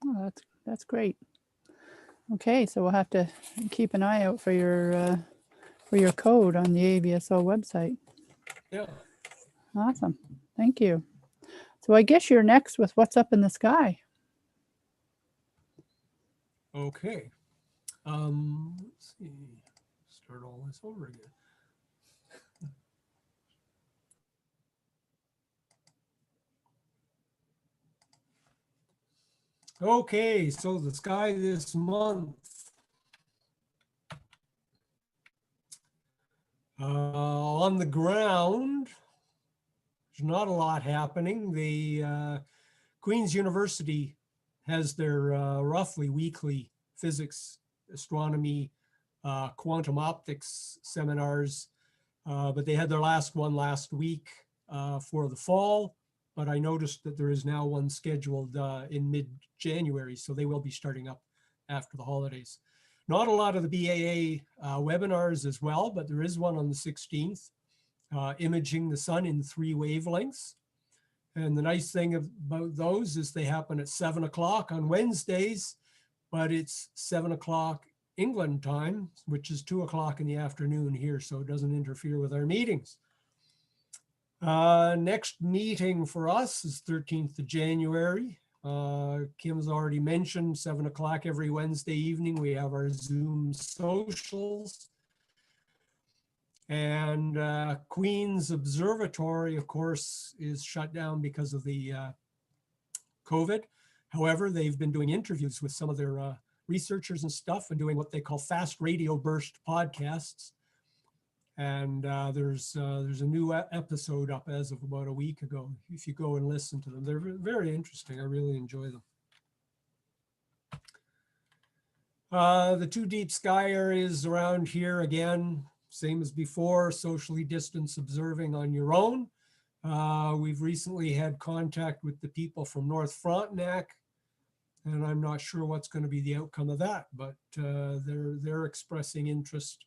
Speaker 1: Oh, that's great. Okay, so we'll have to keep an eye out for your code on the AVSO website.
Speaker 7: Yeah.
Speaker 1: Awesome. Thank you. So I guess you're next with what's up in the sky.
Speaker 7: Okay. Let's see. Start all this over again. Okay, so the sky this month. On the ground, there's not a lot happening. The Queen's University has their roughly weekly physics, astronomy, quantum optics seminars, but they had their last one last week for the fall. But I noticed that there is now one scheduled in mid-January, so they will be starting up after the holidays. Not a lot of the BAA webinars as well, but there is one on the 16th, imaging the sun in 3 wavelengths. And the nice thing about those is they happen at 7 o'clock on Wednesdays, but it's 7 o'clock England time, which is 2 o'clock in the afternoon here, so it doesn't interfere with our meetings. Next meeting for us is 13th of January. Kim's already mentioned 7 o'clock every Wednesday evening. We have our Zoom socials. And Queen's Observatory, of course, is shut down because of the COVID. However, they've been doing interviews with some of their researchers and stuff and doing what they call fast radio burst podcasts. And there's a new episode up as of about a week ago. If you go and listen to them, they're very interesting. I really enjoy them. The 2 deep sky areas around here, again, same as before, socially distance observing on your own. We've recently had contact with the people from North Frontenac, and I'm not sure what's going to be the outcome of that, but they're expressing interest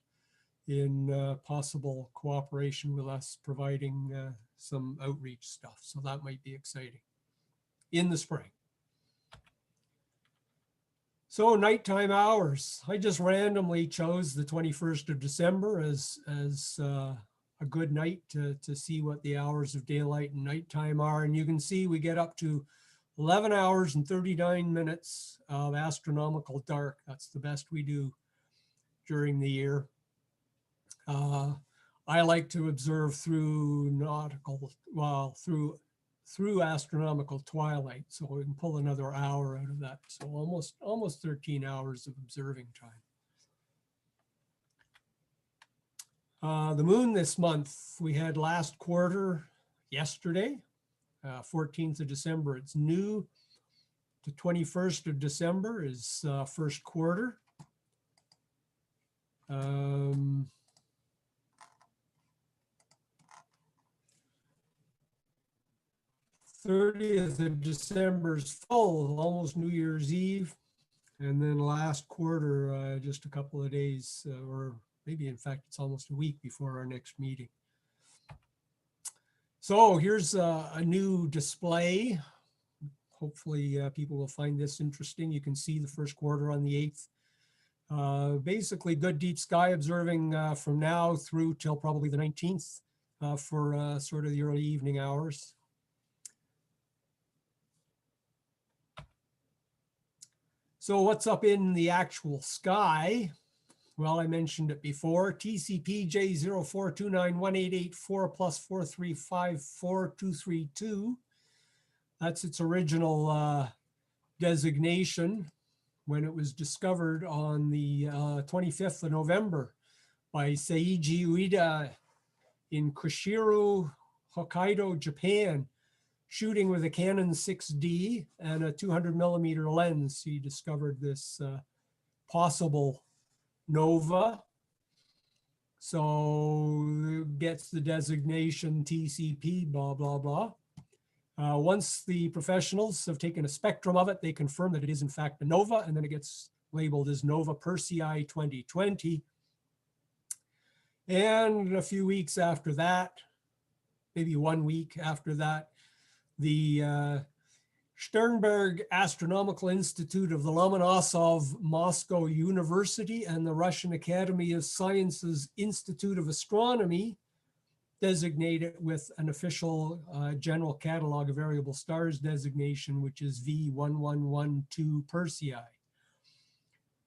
Speaker 7: in possible cooperation with us, providing some outreach stuff. So that might be exciting in the spring. So nighttime hours, I just randomly chose the 21st of December as a good night to see what the hours of daylight and nighttime are. And you can see we get up to 11 hours and 39 minutes of astronomical dark. That's the best we do during the year. I like to observe through through astronomical twilight, so we can pull another hour out of that. So almost 13 hours of observing time. The moon this month, we had last quarter yesterday, 14th of December. It's new. The 21st of December is first quarter. 30th of December is full, almost New Year's Eve. And then last quarter, just a couple of days, or maybe in fact, it's almost a week before our next meeting. So here's a new display. Hopefully people will find this interesting. You can see the first quarter on the 8th. Basically good deep sky observing from now through till probably the 19th for sort of the early evening hours. So what's up in the actual sky? Well, I mentioned it before. TCP J04291884 plus 4354232. That's its original designation when it was discovered on the 25th of November by Seiji Ueda in Kushiro, Hokkaido, Japan, shooting with a Canon 6D and a 200mm lens. He discovered this possible nova. So it gets the designation TCP, blah, blah, blah. Once the professionals have taken a spectrum of it, they confirm that it is in fact a nova, and then it gets labeled as Nova Persei 2020. And a few weeks after that, maybe 1 week after that, the Sternberg Astronomical Institute of the Lomonosov Moscow University and the Russian Academy of Sciences Institute of Astronomy designate it with an official general catalog of variable stars designation, which is V1112 Persei.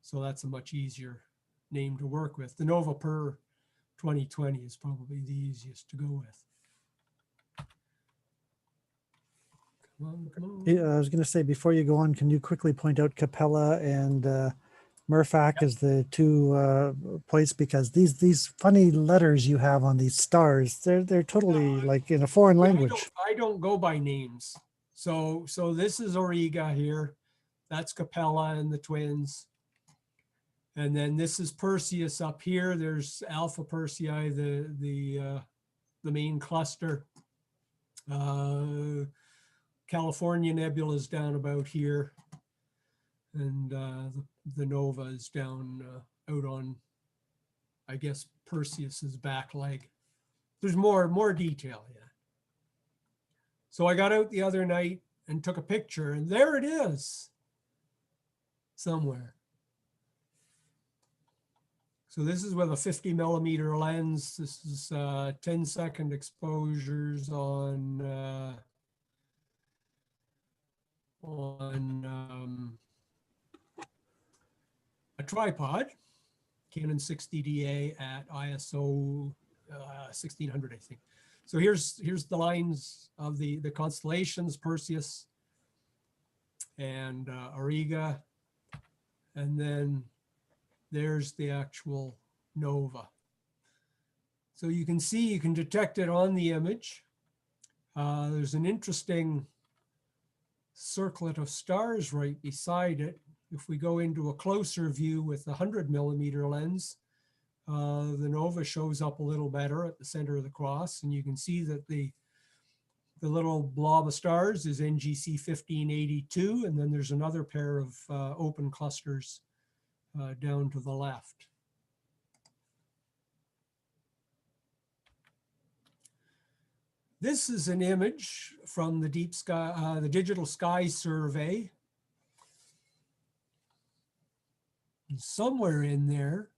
Speaker 7: So that's a much easier name to work with. The Nova Per 2020 is probably the easiest to go with. Come on.
Speaker 5: Yeah, I was going to say, before you go on, can you quickly point out Capella and Murphak as the two points, because these funny letters you have on these stars, they're totally like in a foreign language.
Speaker 7: I don't go by names. So this is Auriga here. That's Capella and the twins. And then this is Perseus up here. There's Alpha Persei, the main cluster. California Nebula is down about here, and the Nova is down out on, I guess, Perseus's back leg. There's more detail yet. So I got out the other night and took a picture, and there it is somewhere. So this is with a 50mm lens. This is 10-second exposures on a tripod, Canon 60DA at ISO 1600, I think. So here's the lines of the constellations, Perseus and Auriga, and then there's the actual nova. So you can see, you can detect it on the image. There's an interesting circlet of stars right beside it. if we go into a closer view with the 100mm lens, the nova shows up a little better at the center of the cross, and you can see that the little blob of stars is NGC 1582, and then there's another pair of open clusters down to the left. This is an image from the Deep Sky, the Digital Sky Survey. And somewhere in there,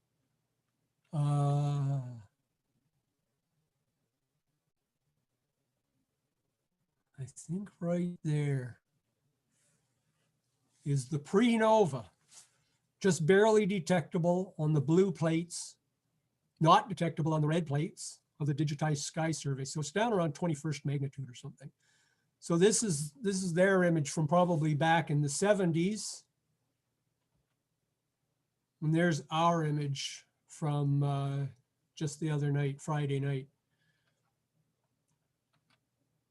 Speaker 7: I think right there is the pre-nova, just barely detectable on the blue plates, not detectable on the red plates of the digitized sky survey. So it's down around 21st magnitude or something. So this is their image from probably back in the 70s. And there's our image from just the other night, Friday night.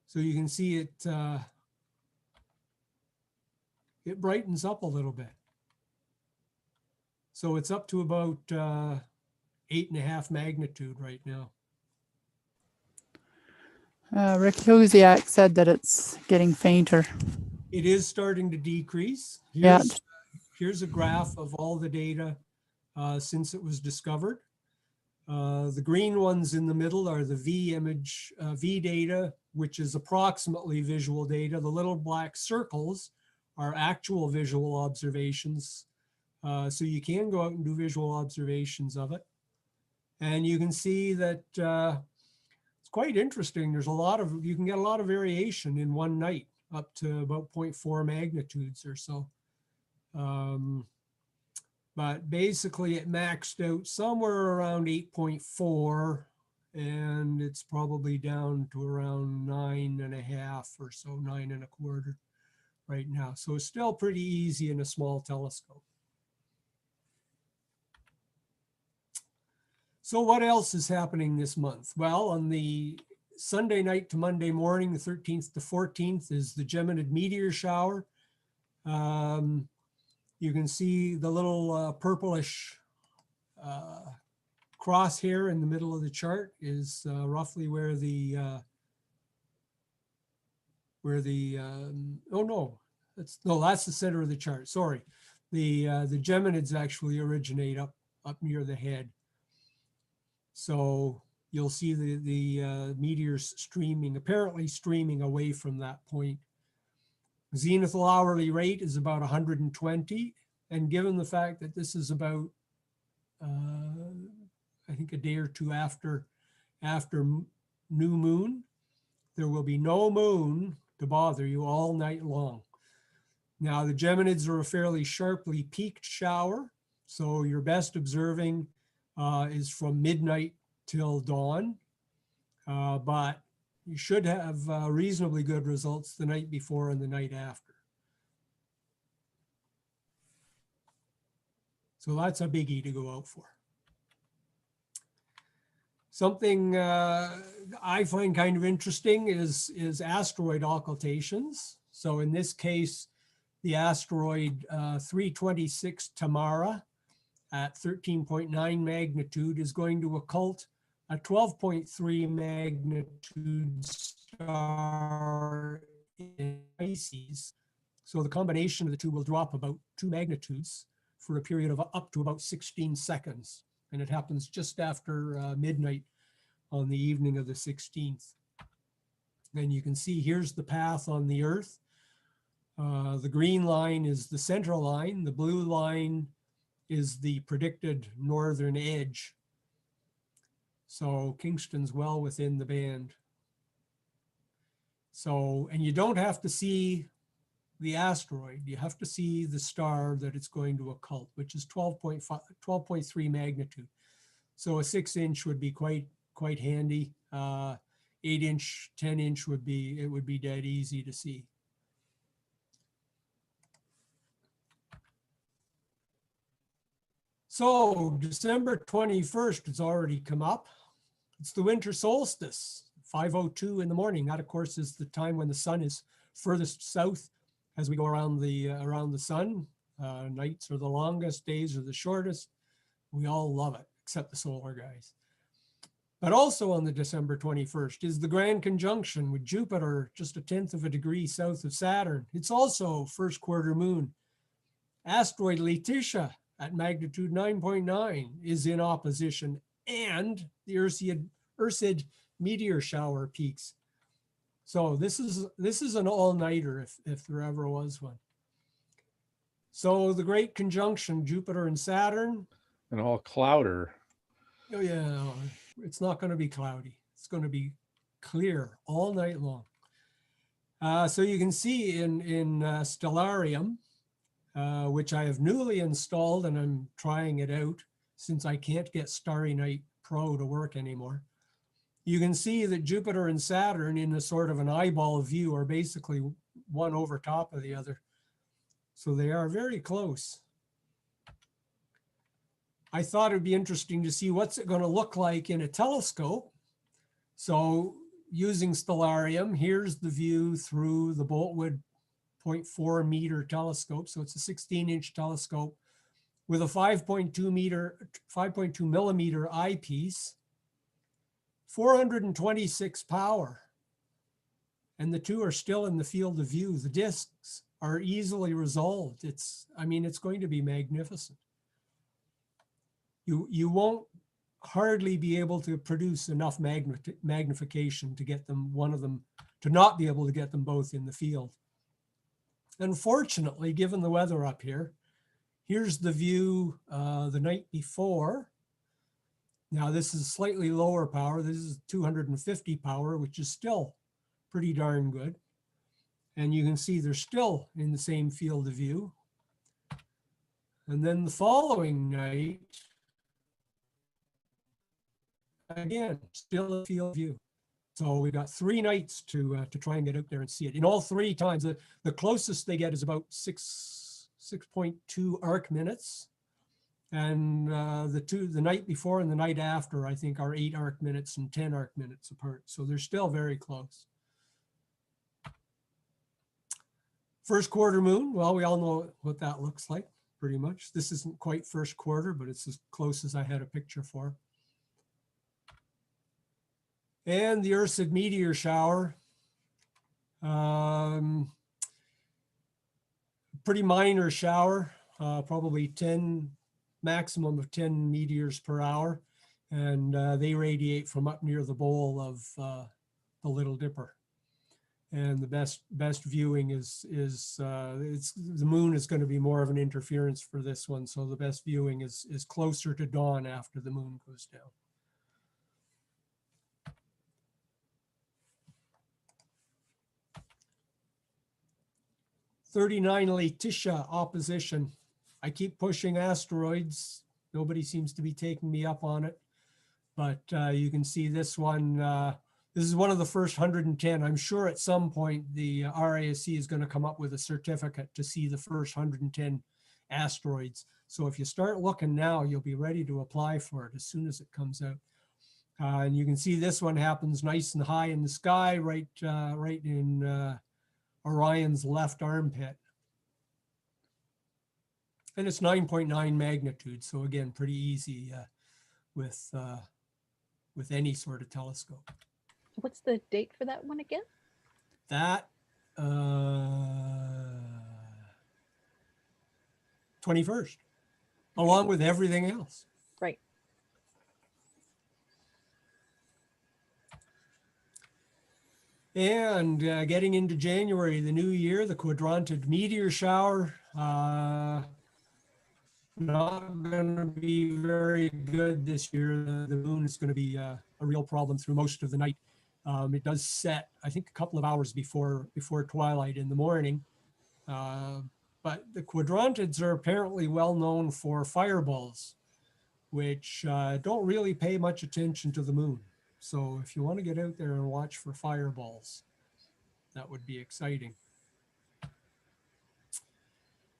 Speaker 7: So you can see it, it brightens up a little bit. So it's up to about 8.5 magnitude right now.
Speaker 1: Rick Huziak said that it's getting fainter.
Speaker 7: It is starting to decrease. Here's a graph of all the data since it was discovered. The green ones in the middle are the V data, which is approximately visual data. The little black circles are actual visual observations. So you can go out and do visual observations of it. And you can see that it's quite interesting. There's you can get a lot of variation in one night, up to about 0.4 magnitudes or so. But basically it maxed out somewhere around 8.4, and it's probably down to around 9.5 or so, 9.25 right now. So it's still pretty easy in a small telescope. So what else is happening this month? Well, on the Sunday night to Monday morning, the 13th to 14th, is the Geminid meteor shower. You can see the little purplish crosshair in the middle of the chart is roughly where the that's the center of the chart. Sorry, the Geminids actually originate up near the head. So you'll see the meteors apparently streaming away from that point. Zenithal hourly rate is about 120. And given the fact that this is about, I think a day or two after new moon, there will be no moon to bother you all night long. Now the Geminids are a fairly sharply peaked shower. So your best observing is from midnight till dawn. But you should have reasonably good results the night before and the night after. So that's a biggie to go out for. Something I find kind of interesting is asteroid occultations. So in this case, the asteroid 326 Tamara at 13.9 magnitude is going to occult a 12.3 magnitude star in Pisces. So the combination of the two will drop about 2 magnitudes for a period of up to about 16 seconds. And it happens just after midnight on the evening of the 16th. Then you can see here's the path on the Earth. The green line is the central line. The blue line is the predicted northern edge. So Kingston's well within the band. So, and you don't have to see the asteroid. You have to see the star that it's going to occult, which is 12.3 magnitude. So a 6-inch would be quite handy. 8-inch, 10-inch would be dead easy to see. So December 21st has already come up. It's the winter solstice, 5:02 in the morning. That, of course, is the time when the sun is furthest south as we go around the sun. Nights are the longest, days are the shortest. We all love it, except the solar guys. But also on the December 21st is the Grand Conjunction with Jupiter, just 1/10 of a degree south of Saturn. It's also first quarter moon. Asteroid Letitia at magnitude 9.9 is in opposition, and the Ursid meteor shower peaks. So this is an all-nighter if there ever was one. So the great conjunction, Jupiter and Saturn.
Speaker 8: And all clouder.
Speaker 7: Oh yeah, it's not going to be cloudy. It's going to be clear all night long. So you can see in Stellarium, which I have newly installed and I'm trying it out since I can't get Starry Night Pro to work anymore. You can see that Jupiter and Saturn in a sort of an eyeball view are basically one over top of the other. So they are very close. I thought it'd be interesting to see what's it going to look like in a telescope. So using Stellarium, here's the view through the Boltwood 0.4 meter telescope. So it's a 16-inch telescope with a 5.2 millimeter eyepiece, 426 power. And the two are still in the field of view. The discs are easily resolved. I mean, it's going to be magnificent. You won't hardly be able to produce enough magnification to get them, one of them, to not be able to get them both in the field. Unfortunately, given the weather up here, here's the view the night before. Now this is slightly lower power. This is 250 power, which is still pretty darn good. And you can see they're still in the same field of view. And then the following night, again, still a field of view. So we've got 3 nights to try and get out there and see it. In all 3 times, the closest they get is about 6.2 arc minutes. And the night before and the night after, I think, are 8 arc minutes and 10 arc minutes apart. So they're still very close. First quarter moon, well, we all know what that looks like, pretty much. This isn't quite first quarter, but it's as close as I had a picture for. And the Ursid meteor shower, pretty minor shower, probably 10, maximum of 10 meteors per hour. And they radiate from up near the bowl of the Little Dipper. And the best viewing is the moon is going to be more of an interference for this one. So the best viewing is closer to dawn after the moon goes down. '39 Letitia opposition. I keep pushing asteroids. Nobody seems to be taking me up on it, but you can see this one. This is one of the first 110. I'm sure at some point the RASC is going to come up with a certificate to see the first 110 asteroids. So if you start looking now, you'll be ready to apply for it as soon as it comes out. And you can see this one happens nice and high in the sky, right in Orion's left armpit. And it's 9.9 magnitude. So again, pretty easy with any sort of telescope.
Speaker 9: What's the date for that one again?
Speaker 7: That 21st, along with everything else.
Speaker 9: Right.
Speaker 7: And getting into January, the new year, the quadrantid meteor shower, not going to be very good this year. The moon is going to be a real problem through most of the night. It does set, I think, a couple of hours before twilight in the morning. But the quadrantids are apparently well known for fireballs, which don't really pay much attention to the moon. So if you want to get out there and watch for fireballs, that would be exciting.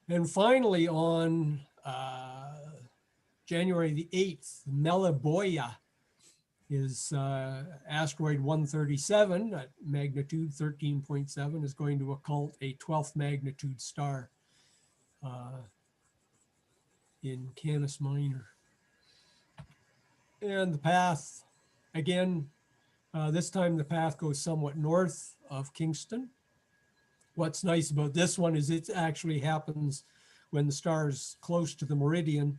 Speaker 7: And finally, on January the 8th, Meliboea is asteroid 137 at magnitude 13.7 is going to occult a 12th magnitude star. in Canis Minor. And the path, again, this time the path goes somewhat north of Kingston. What's nice about this one is it actually happens when the star is close to the meridian.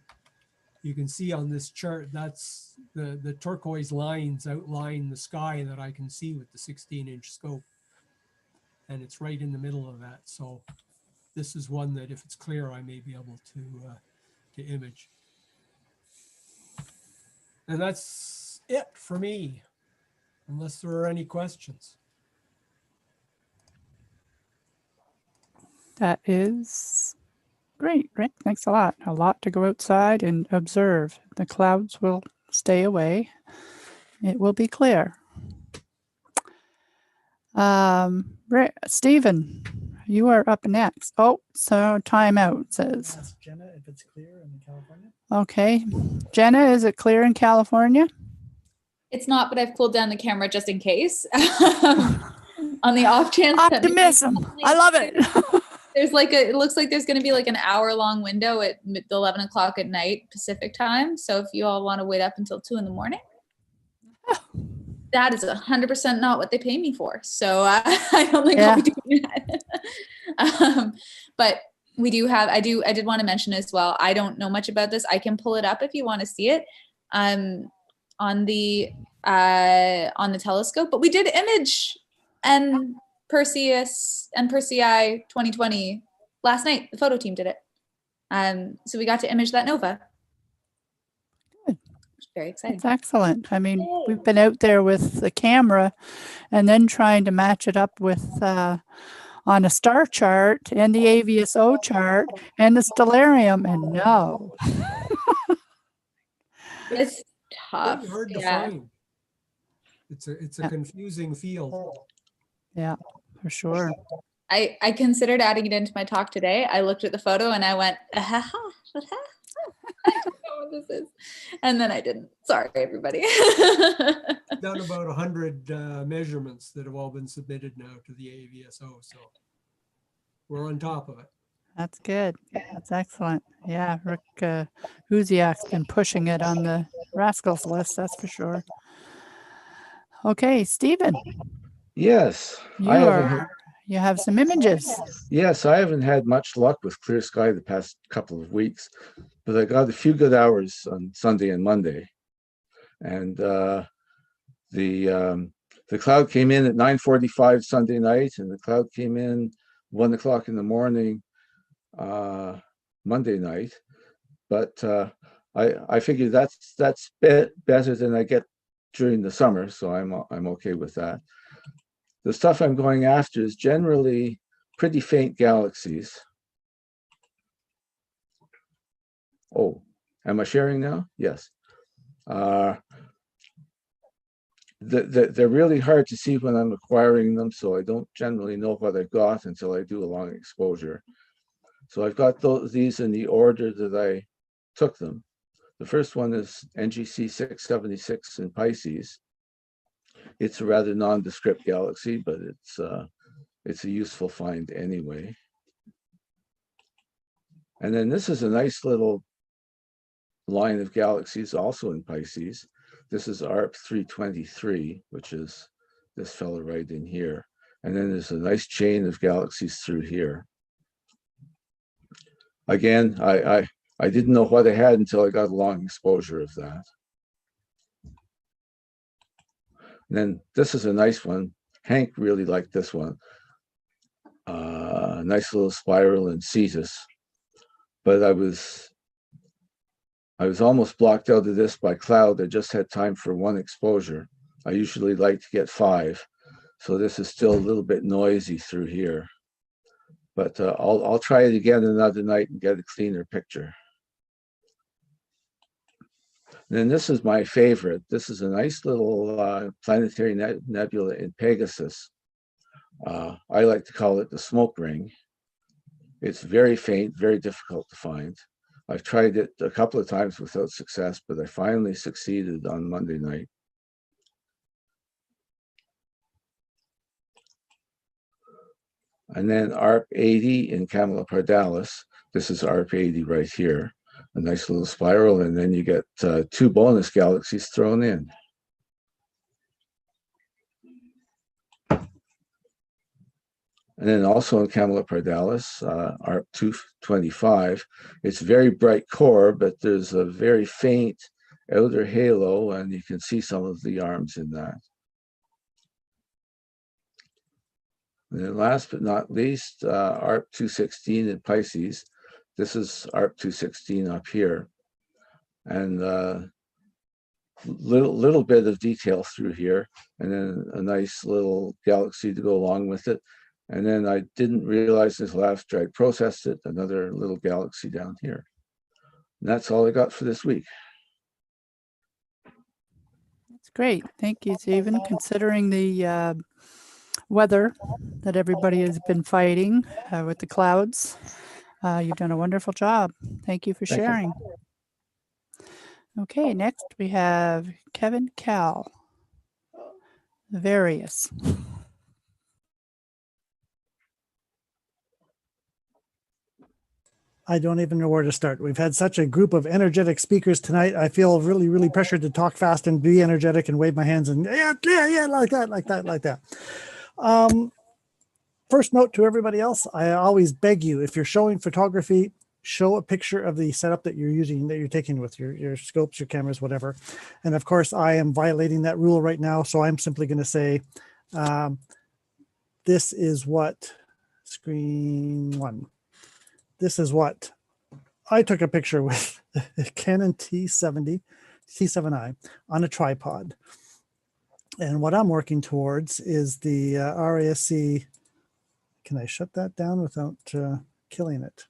Speaker 7: You can see on this chart, that's the turquoise lines outline the sky that I can see with the 16-inch scope. And it's right in the middle of that. So this is one that if it's clear, I may be able to image. And that's it for me, unless there are any questions.
Speaker 1: That is great, Rick. Thanks a lot. A lot to go outside and observe. The clouds will stay away. It will be clear. Rick, Stephen, you are up next. Oh, so timeout says.
Speaker 5: Ask Jenna if it's clear in California.
Speaker 1: Okay. Jenna, is it clear in California?
Speaker 4: It's not, but I've pulled down the camera just in case. On the off chance.
Speaker 1: Optimism. I love it.
Speaker 4: There's it looks like there's going to be like an hour-long window at 11 o'clock at night Pacific time. So if you all want to wait up until 2 in the morning, that is 100% not what they pay me for. So I don't think I'll be doing that. But we do have, I did want to mention as well, I don't know much about this. I can pull it up if you want to see it on the telescope, but we did image and Perseus and Persei 2020 last night. The photo team did it. So we got to image that nova.
Speaker 1: Good.
Speaker 4: Very exciting.
Speaker 1: That's excellent. I mean, we've been out there with the camera and then trying to match it up with on a star chart and the AVSO chart and the stellarium, and no.
Speaker 4: It's tough.
Speaker 7: It's hard to find. It's a confusing field.
Speaker 1: Yeah, for sure.
Speaker 4: I considered adding it into my talk today. I looked at the photo and I went, I don't know what this is. And then I didn't. Sorry, everybody.
Speaker 7: Done about 100 measurements that have all been submitted now to the AVSO. So we're on top of it.
Speaker 1: That's good. That's excellent. Yeah, Rick Huziak's been pushing it on the Rascals list, that's for sure. Okay, Stephen.
Speaker 8: Yes,
Speaker 1: You have some images.
Speaker 8: yes, I haven't had much luck with clear sky the past couple of weeks, but I got a few good hours on Sunday and Monday. And the cloud came in at 9:45 Sunday night, and the cloud came in 1 o'clock in the morning Monday night. But I figured that's better than I get during the summer, so I'm okay with that. The stuff I'm going after is generally pretty faint galaxies. Oh, am I sharing now? Yes. They're really hard to see when I'm acquiring them, so I don't generally know what I've got until I do a long exposure. So I've got these in the order that I took them. The first one is NGC 676 in Pisces. It's a rather nondescript galaxy, but it's a useful find anyway. And then this is a nice little line of galaxies also in Pisces. This is ARP 323, which is this fellow right in here. And then there's a nice chain of galaxies through here. Again, I didn't know what I had until I got a long exposure of that. And then this is a nice one. Hank really liked this one. Nice little spiral in Cetus. But I was almost blocked out of this by cloud. I just had time for one exposure. I usually like to get 5. So this is still a little bit noisy through here. But I'll try it again another night and get a cleaner picture. And then this is my favorite. This is a nice little planetary nebula in Pegasus. I like to call it the smoke ring. It's very faint, very difficult to find. I've tried it a couple of times without success, but I finally succeeded on Monday night. And then ARP 80 in Camelopardalis. This is ARP 80 right here. a nice little spiral, and then you get 2 bonus galaxies thrown in. And then also in Camelopardalis, ARP 225, it's very bright core, but there's a very faint outer halo, and you can see some of the arms in that. And then last but not least, ARP 216 in Pisces. This is ARP 216 up here. And little bit of detail through here, and then a nice little galaxy to go along with it. And then I didn't realize this after I processed it, another little galaxy down here. And that's all I got for this week.
Speaker 1: That's great. Thank you, Stephen. Considering the weather that everybody has been fighting with the clouds, you've done a wonderful job. Thank you for
Speaker 8: Thank you.
Speaker 1: sharing. Okay, next we have Kevin Cal. Various.
Speaker 5: I don't even know where to start. We've had such a group of energetic speakers tonight. I feel really, really pressured to talk fast and be energetic and wave my hands and yeah, like that. First note to everybody else, I always beg you, if you're showing photography, show a picture of the setup that you're using, that you're taking with your scopes, your cameras, whatever. And of course, I am violating that rule right now. So I'm simply going to say, this is what screen 1. This is what I took a picture with a Canon T7i on a tripod. And what I'm working towards is the RASC. Can I shut that down without killing it?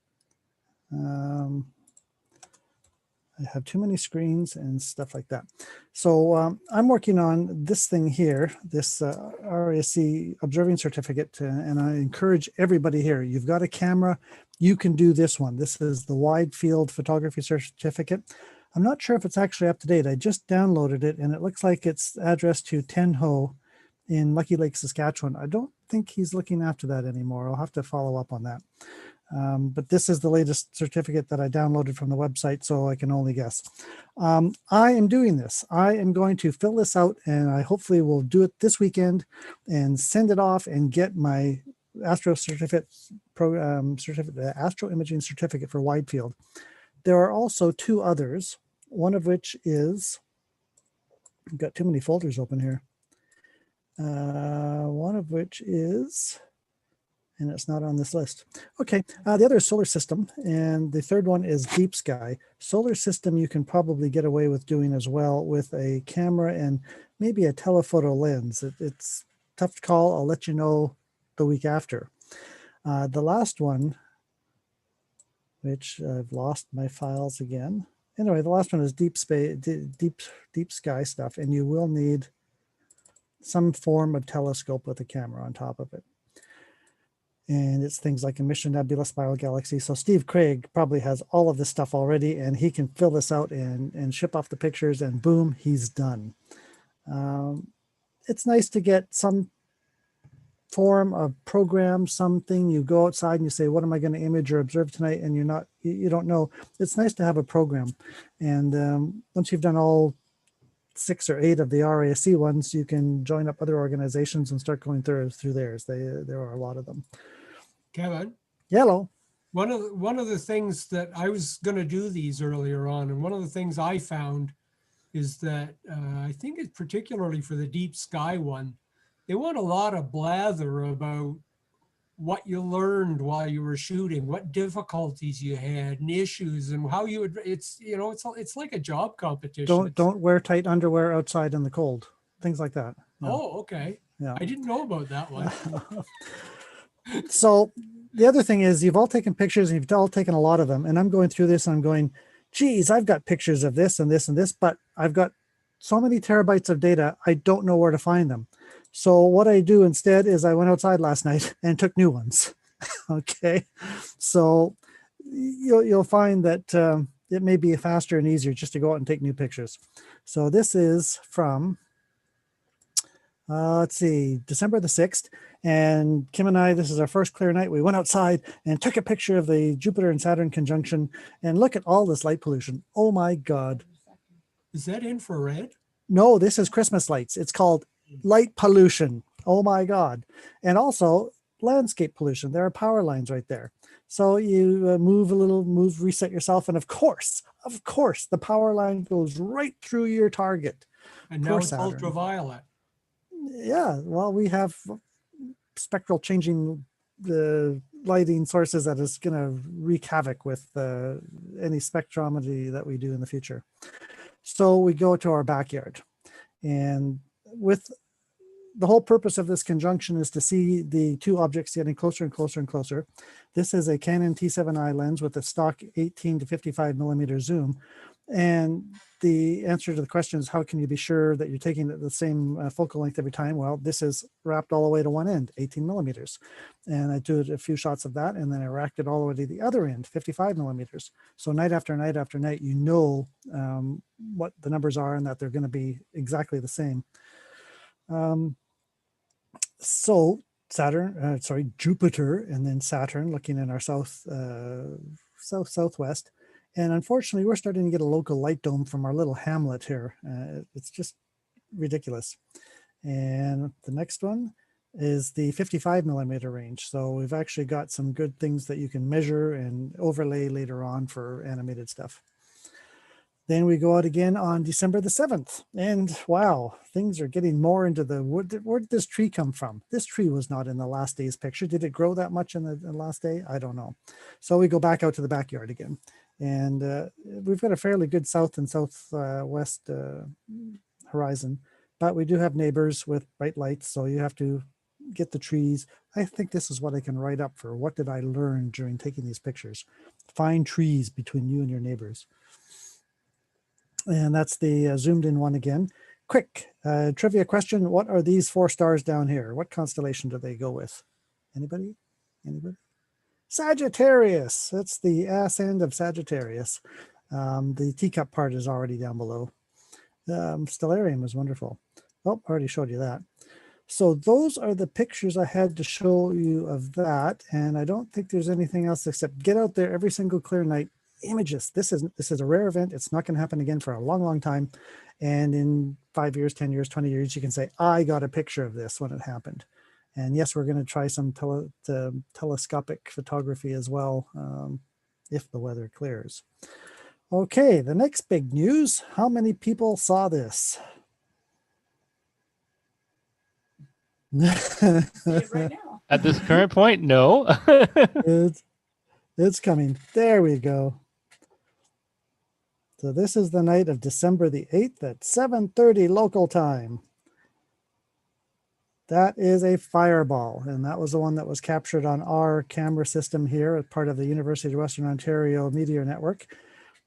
Speaker 5: I have too many screens and stuff like that. So I'm working on this thing here, this RASC observing certificate, and I encourage everybody here, you've got a camera, you can do this one. This is the wide field photography certificate. I'm not sure if it's actually up to date. I just downloaded it and it looks like it's addressed to Tenho in Lucky Lake, Saskatchewan. I don't think he's looking after that anymore. I'll have to follow up on that. But this is the latest certificate that I downloaded from the website, so I can only guess. I am doing this. I am going to fill this out, and I hopefully will do it this weekend and send it off and get my astro certificate, astro imaging certificate for wide field. There are also 2 others, one of which is, I've got too many folders open here. One of which is, and it's not on this list. Okay, the other is solar system, and the third one is deep sky. Solar system you can probably get away with doing as well with a camera and maybe a telephoto lens. It's tough to call. I'll let you know the week after. The last one, which I've lost my files again. Anyway, the last one is deep sky stuff, and you will need some form of telescope with a camera on top of it. And it's things like a Mission Nebula Spiral Galaxy. So Steve Craig probably has all of this stuff already, and he can fill this out and ship off the pictures, and boom, he's done. It's nice to get some form of program, something. You go outside and you say, what am I going to image or observe tonight? And you don't know. It's nice to have a program. And once you've done all 6 or 8 of the RASC ones, you can join up other organizations and start going through theirs. There are a lot of them.
Speaker 7: Kevin?
Speaker 5: Hello.
Speaker 7: One of the things that I was going to do these earlier on, and one of the things I found is that I think it's particularly for the deep sky one, they want a lot of blather about what you learned while you were shooting, what difficulties you had and issues, and how you would, it's like a job competition.
Speaker 5: Don't wear tight underwear outside in the cold, things like that.
Speaker 7: Yeah. Oh, okay.
Speaker 5: Yeah.
Speaker 7: I didn't know about that one.
Speaker 5: So the other thing is, you've all taken pictures and you've all taken a lot of them, and I'm going through this and I'm going, geez, I've got pictures of this and this and this, but I've got so many terabytes of data, I don't know where to find them. So what I do instead is I went outside last night and took new ones. Okay. So you'll find that it may be faster and easier just to go out and take new pictures. So this is from Let's see, December the 6th. And Kim and I, this is our first clear night. We went outside and took a picture of the Jupiter and Saturn conjunction. And look at all this light pollution. Oh my God.
Speaker 7: Is that infrared?
Speaker 5: No, this is Christmas lights. It's called light pollution. Oh my God. And also landscape pollution. There are power lines right there. So you move a little, reset yourself. And of course, the power line goes right through your target.
Speaker 7: And
Speaker 5: Poor
Speaker 7: now it's
Speaker 5: Saturn.
Speaker 7: ultraviolet.
Speaker 5: Yeah, well, we have spectral changing the lighting sources that is going to wreak havoc with any spectrometry that we do in the future. So we go to our backyard, and with the whole purpose of this conjunction is to see the two objects getting closer and closer and closer. This is a Canon T7i lens with a stock 18 to 55 millimeter zoom. And the answer to the question is, how can you be sure that you're taking the same focal length every time? Well, this is wrapped all the way to one end, 18 millimeters. And I did a few shots of that, and then I racked it all the way to the other end, 55 millimeters. So night after night after night, you know what the numbers are and that they're going to be exactly the same. So Jupiter and then Saturn looking in our southwest. And unfortunately, we're starting to get a local light dome from our little hamlet here. It's just ridiculous. And the next one is the 55 millimeter range. So we've actually got some good things that you can measure and overlay later on for animated stuff. Then we go out again on December the 7th. And wow, things are getting more into the, where did this tree come from? This tree was not in the last day's picture. Did it grow that much in the last day? I don't know. So we go back out to the backyard again. And we've got a fairly good south and southwest horizon, but we do have neighbors with bright lights. So you have to get the trees. I think this is what I can write up for. What did I learn during taking these pictures? Find trees between you and your neighbors. And that's the zoomed in one again. Quick trivia question. What are these 4 stars down here? What constellation do they go with? Anybody? Anybody? Sagittarius. That's the ass end of Sagittarius. The teacup part is already down below. Stellarium is wonderful. Oh, I already showed you that. So those are the pictures I had to show you of that. And I don't think there's anything else except get out there every single clear night. Images. This is a rare event. It's not going to happen again for a long, long time. And in 5 years, 10 years, 20 years, you can say, I got a picture of this when it happened. And yes, we're going to try some telescopic photography as well, if the weather clears. Okay, the next big news. How many people saw this?
Speaker 4: Right now.
Speaker 10: At this current point, no.
Speaker 5: It's coming. There we go. So this is the night of December the 8th at 7:30 local time. That is a fireball, and that was the one that was captured on our camera system here as part of the University of Western Ontario Meteor Network.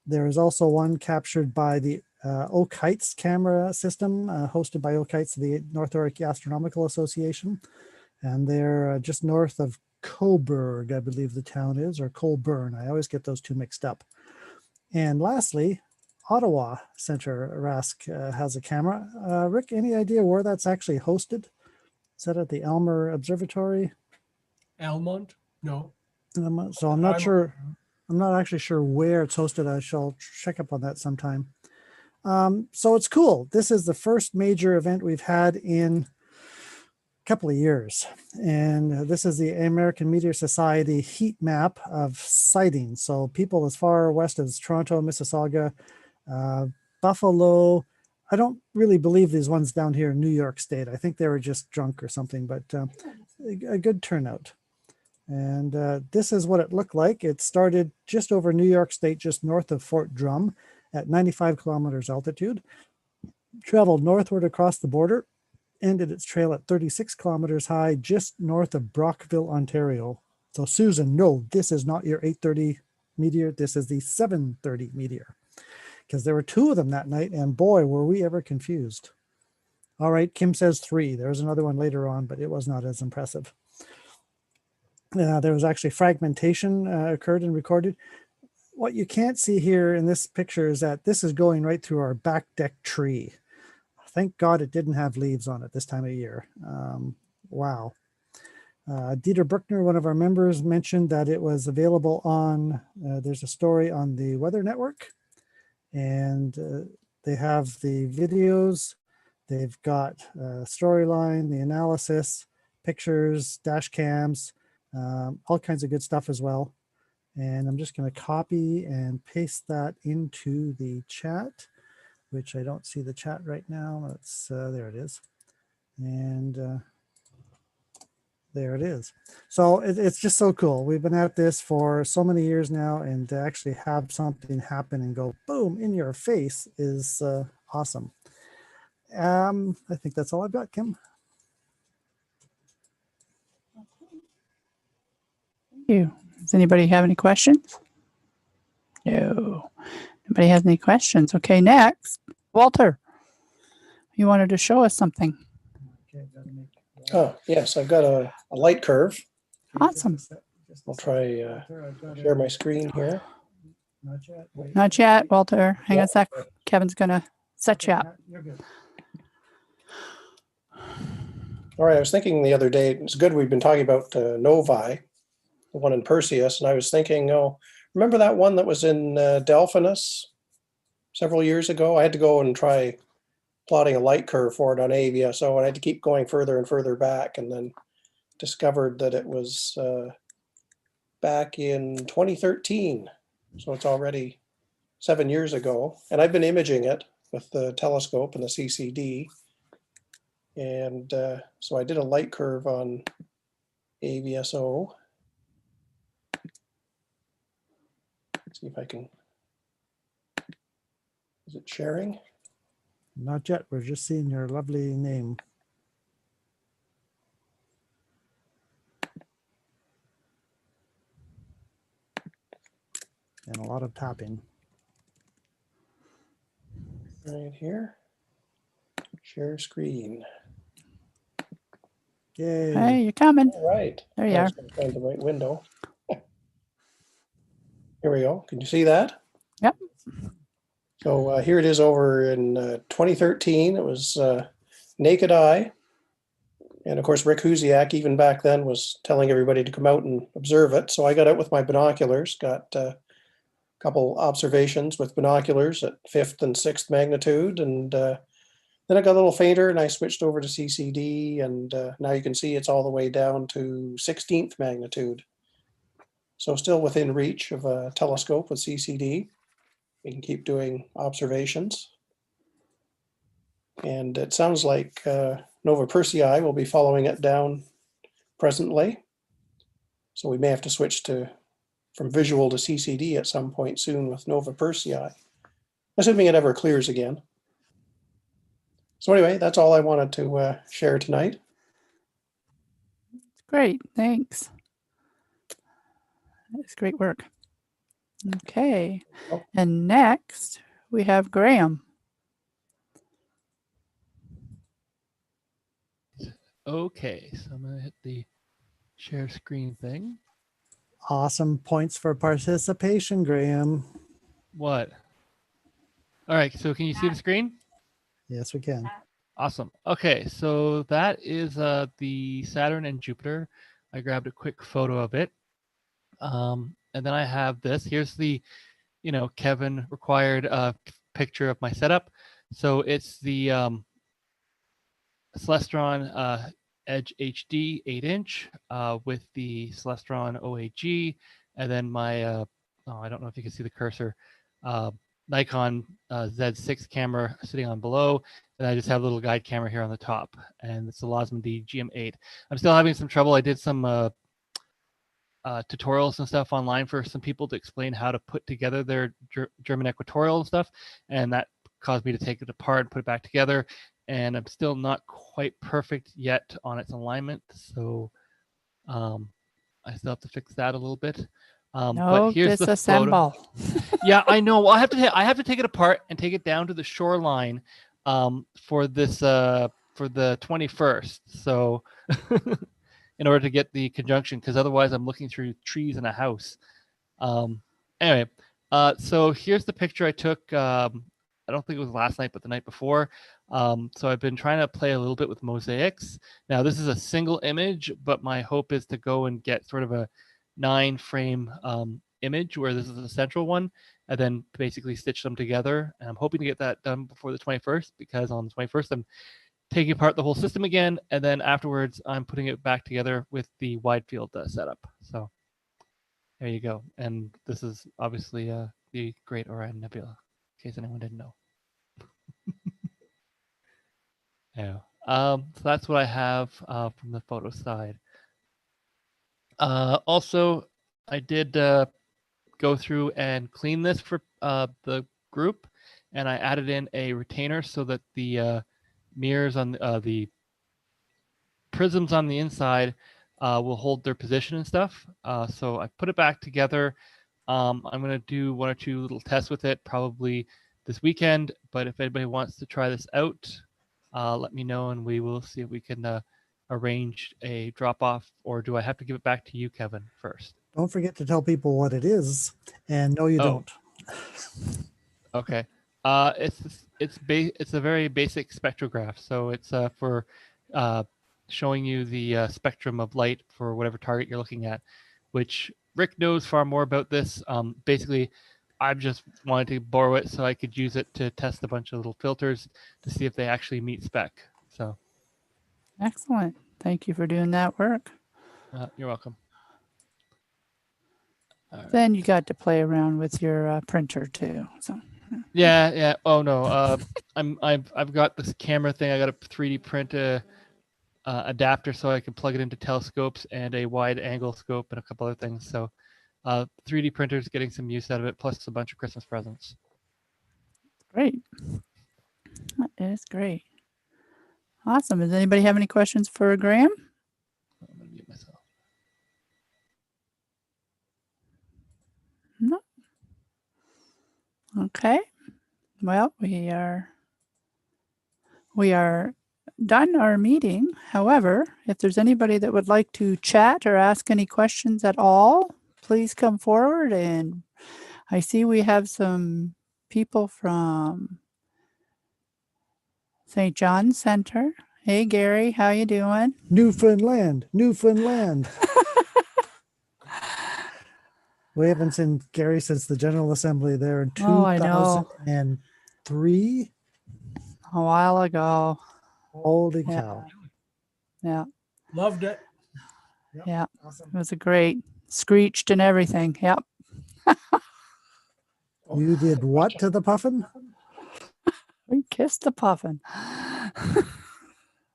Speaker 5: There is also one captured by the Oak Heights camera system, hosted by Oak Heights, the North Arctic Astronomical Association. And they're just north of Cobourg, I believe the town is, or Colburn. I always get those two mixed up. And lastly, Ottawa Center RASC has a camera. Rick, any idea where that's actually hosted? Is that at the Elmer Observatory?
Speaker 7: Almont? No.
Speaker 5: So I'm not sure. I'm not actually sure where it's hosted. I shall check up on that sometime. So it's cool. This is the first major event we've had in a couple of years. And this is the American Meteor Society heat map of sightings. So people as far west as Toronto, Mississauga, Buffalo. I don't really believe these ones down here in New York State. I think they were just drunk or something, but a good turnout. And this is what it looked like. It started just over New York State, just north of Fort Drum at 95 kilometers altitude, traveled northward across the border, ended its trail at 36 kilometers high, just north of Brockville, Ontario. So Susan, no, this is not your 8:30 meteor. This is the 7:30 meteor, because there were 2 of them that night, and boy, were we ever confused. All right, Kim says 3. There's another one later on, but it was not as impressive. There was actually fragmentation occurred and recorded. What you can't see here in this picture is that this is going right through our back deck tree. thank God it didn't have leaves on it this time of year. Wow. Dieter Bruckner, one of our members, mentioned that it was available on, there's a story on the Weather Network, and they have the videos, they've got storyline, the analysis, pictures, dash cams, all kinds of good stuff as well. And I'm just going to copy and paste that into the chat, which I don't see the chat right now. Let's, there it is. And there it is. So it's just so cool. We've been at this for so many years now, and to actually have something happen and go boom in your face is awesome. I think that's all I've got, Kim.
Speaker 1: Thank you. Does anybody have any questions? No. Nobody has any questions. Okay, next, Walter. You wanted to show us something.
Speaker 11: Oh, yes, I've got a light curve.
Speaker 1: Awesome.
Speaker 11: I'll try share my screen here.
Speaker 1: Not yet, Walter. Hang on a sec. Kevin's going to set you up.
Speaker 11: All right, I was thinking the other day, it's good we've been talking about novae, the one in Perseus, and I was thinking, oh, remember that one that was in Delphinus several years ago? I had to go and try plotting a light curve for it on AVSO, and I had to keep going further and further back, and then discovered that it was back in 2013. So it's already 7 years ago. And I've been imaging it with the telescope and the CCD. And so I did a light curve on AVSO. Let's see if I can, is it sharing?
Speaker 5: Not yet. We're just seeing your lovely name. And a lot of tapping.
Speaker 11: Right here. Share screen.
Speaker 5: Yay.
Speaker 1: Hey, you're coming.
Speaker 11: All right.
Speaker 1: There you are.
Speaker 11: Find the right window. Here we go. Can you see that?
Speaker 1: Yep.
Speaker 11: So here it is over in 2013. It was naked eye. And of course, Rick Huziak, even back then, was telling everybody to come out and observe it. So I got out with my binoculars, got a couple observations with binoculars at 5th and 6th magnitude. And then it got a little fainter and I switched over to CCD. And now you can see it's all the way down to 16th magnitude. So still within reach of a telescope with CCD. We can keep doing observations. And it sounds like Nova Persei will be following it down presently. So we may have to switch from visual to CCD at some point soon with Nova Persei, assuming it ever clears again. So anyway, that's all I wanted to share tonight.
Speaker 1: Great, thanks. That's great work. Okay, and next we have Graham.
Speaker 10: Okay, so I'm going to hit the share screen thing.
Speaker 5: Awesome points for participation, Graham.
Speaker 10: What? All right, so can you see the screen?
Speaker 5: Yes, we can.
Speaker 10: Awesome. Okay, so that is the Saturn and Jupiter. I grabbed a quick photo of it. And then I have this. Here's the, Kevin required picture of my setup. So it's the Celestron Edge HD 8-inch with the Celestron OAG, and then my I don't know if you can see the cursor, Nikon Z6 camera sitting on below, and I just have a little guide camera here on the top, and it's the Losmandy GM8. I'm still having some trouble. I did some tutorials and stuff online for some people to explain how to put together their German equatorial and stuff, and that caused me to take it apart and put it back together, and I'm still not quite perfect yet on its alignment, so I still have to fix that a little bit. But here's the photo. Yeah, I know. Well, I have to take it apart and take it down to the shoreline for this for the 21st. So in order to get the conjunction, because otherwise I'm looking through trees in a house. Anyway, so here's the picture I took. I don't think it was last night, but the night before. So I've been trying to play a little bit with mosaics. Now this is a single image, but my hope is to go and get sort of a 9-frame image where this is the central one, and then basically stitch them together. And I'm hoping to get that done before the 21st, because on the 21st I'm taking apart the whole system again, and then afterwards I'm putting it back together with the wide field setup. So there you go. And this is obviously the Great Orion Nebula, in case anyone didn't know. Yeah. So that's what I have from the photo side. Also, I did go through and clean this for the group, and I added in a retainer so that the mirrors on the prisms on the inside will hold their position and stuff. So I put it back together. I'm going to do 1 or 2 little tests with it probably this weekend, but if anybody wants to try this out, let me know and we will see if we can arrange a drop off, or do I have to give it back to you, Kevin, first?
Speaker 5: Don't forget to tell people what it is, and no, you don't.
Speaker 10: Okay. It's a very basic spectrograph, so it's for showing you the spectrum of light for whatever target you're looking at, which Rick knows far more about this. Basically, I just wanted to borrow it so I could use it to test a bunch of little filters to see if they actually meet spec. So,
Speaker 1: Excellent. Thank you for doing that work.
Speaker 10: you're welcome. All right.
Speaker 1: Then you got to play around with your printer too. So.
Speaker 10: Yeah. Oh no. I've got this camera thing. I got a 3D print adapter so I can plug it into telescopes and a wide angle scope and a couple other things. So 3D printers getting some use out of it, plus a bunch of Christmas presents.
Speaker 1: Great. That is great. Awesome. Does anybody have any questions for Graham?
Speaker 10: I'm gonna mute myself.
Speaker 1: No. Okay. Well, we are done our meeting. However, if there's anybody that would like to chat or ask any questions at all, please come forward. And I see we have some people from St. John's Center. Hey, Gary, how you doing?
Speaker 5: Newfoundland. We haven't seen Gary since the General Assembly there in
Speaker 1: Oh, I know.
Speaker 5: 2003.
Speaker 1: A while ago.
Speaker 5: Holy
Speaker 1: Yeah.
Speaker 5: cow.
Speaker 1: Yeah.
Speaker 7: Loved it.
Speaker 1: Yeah.
Speaker 5: Awesome.
Speaker 1: It was a great screeched and everything. Yep.
Speaker 5: You did what to the puffin?
Speaker 1: We kissed the puffin.
Speaker 11: I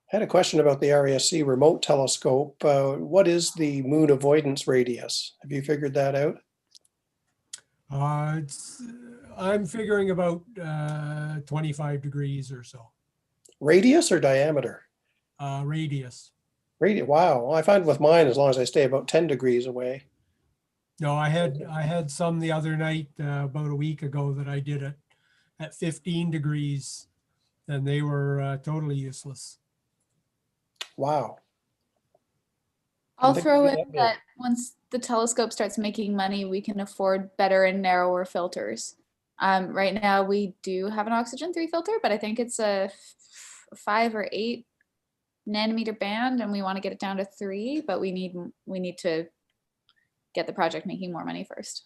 Speaker 11: had a question about the RASC remote telescope. What is the moon avoidance radius? Have you figured that out?
Speaker 7: I'm figuring about 25 degrees or so.
Speaker 11: Radius or diameter?
Speaker 7: Radius.
Speaker 11: Radius. Wow. Well, I find with mine, as long as I stay about 10 degrees away.
Speaker 7: No, I had some the other night about a week ago that I did it at 15 degrees, and they were totally useless.
Speaker 11: Wow.
Speaker 4: I'll throw in that once the telescope starts making money, we can afford better and narrower filters. Right now we do have an oxygen 3 filter, but I think it's a 5 or 8 nanometer band, and we want to get it down to 3, but we need to get the project making more money first.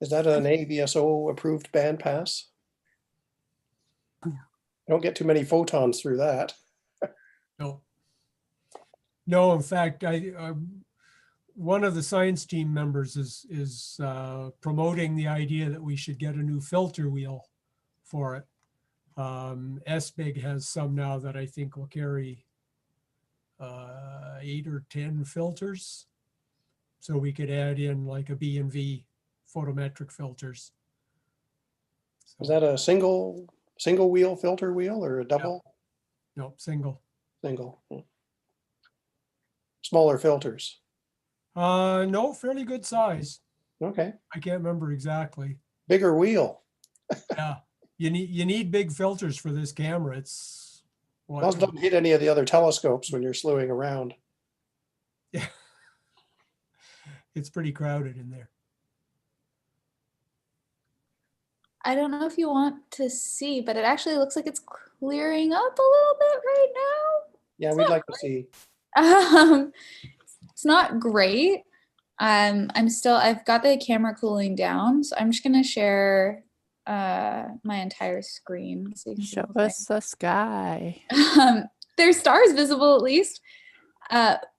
Speaker 11: Is that an AVSO approved bandpass?
Speaker 1: Yeah.
Speaker 11: Don't get too many photons through that.
Speaker 7: No, in fact, one of the science team members is promoting the idea that we should get a new filter wheel for it. SBIG has some now that I think will carry 8 or 10 filters. So we could add in like a B&V photometric filters.
Speaker 11: Is that a single wheel filter wheel or a double?
Speaker 7: No, single.
Speaker 11: Single. Smaller filters.
Speaker 7: No, fairly good size.
Speaker 11: Okay.
Speaker 7: I can't remember exactly.
Speaker 11: Bigger wheel.
Speaker 7: Yeah, you need big filters for this camera. It's what?
Speaker 11: Well, don't hit any of the other telescopes when you're slewing around.
Speaker 7: Yeah, it's pretty crowded in there.
Speaker 4: I don't know if you want to see, but it actually looks like it's clearing up a little bit right now.
Speaker 11: Yeah, we'd like to see.
Speaker 4: It's not great. I've got the camera cooling down, so I'm just gonna share my entire screen so you can see
Speaker 1: Show
Speaker 4: the whole
Speaker 1: us the sky.
Speaker 4: thing. There's stars visible at least.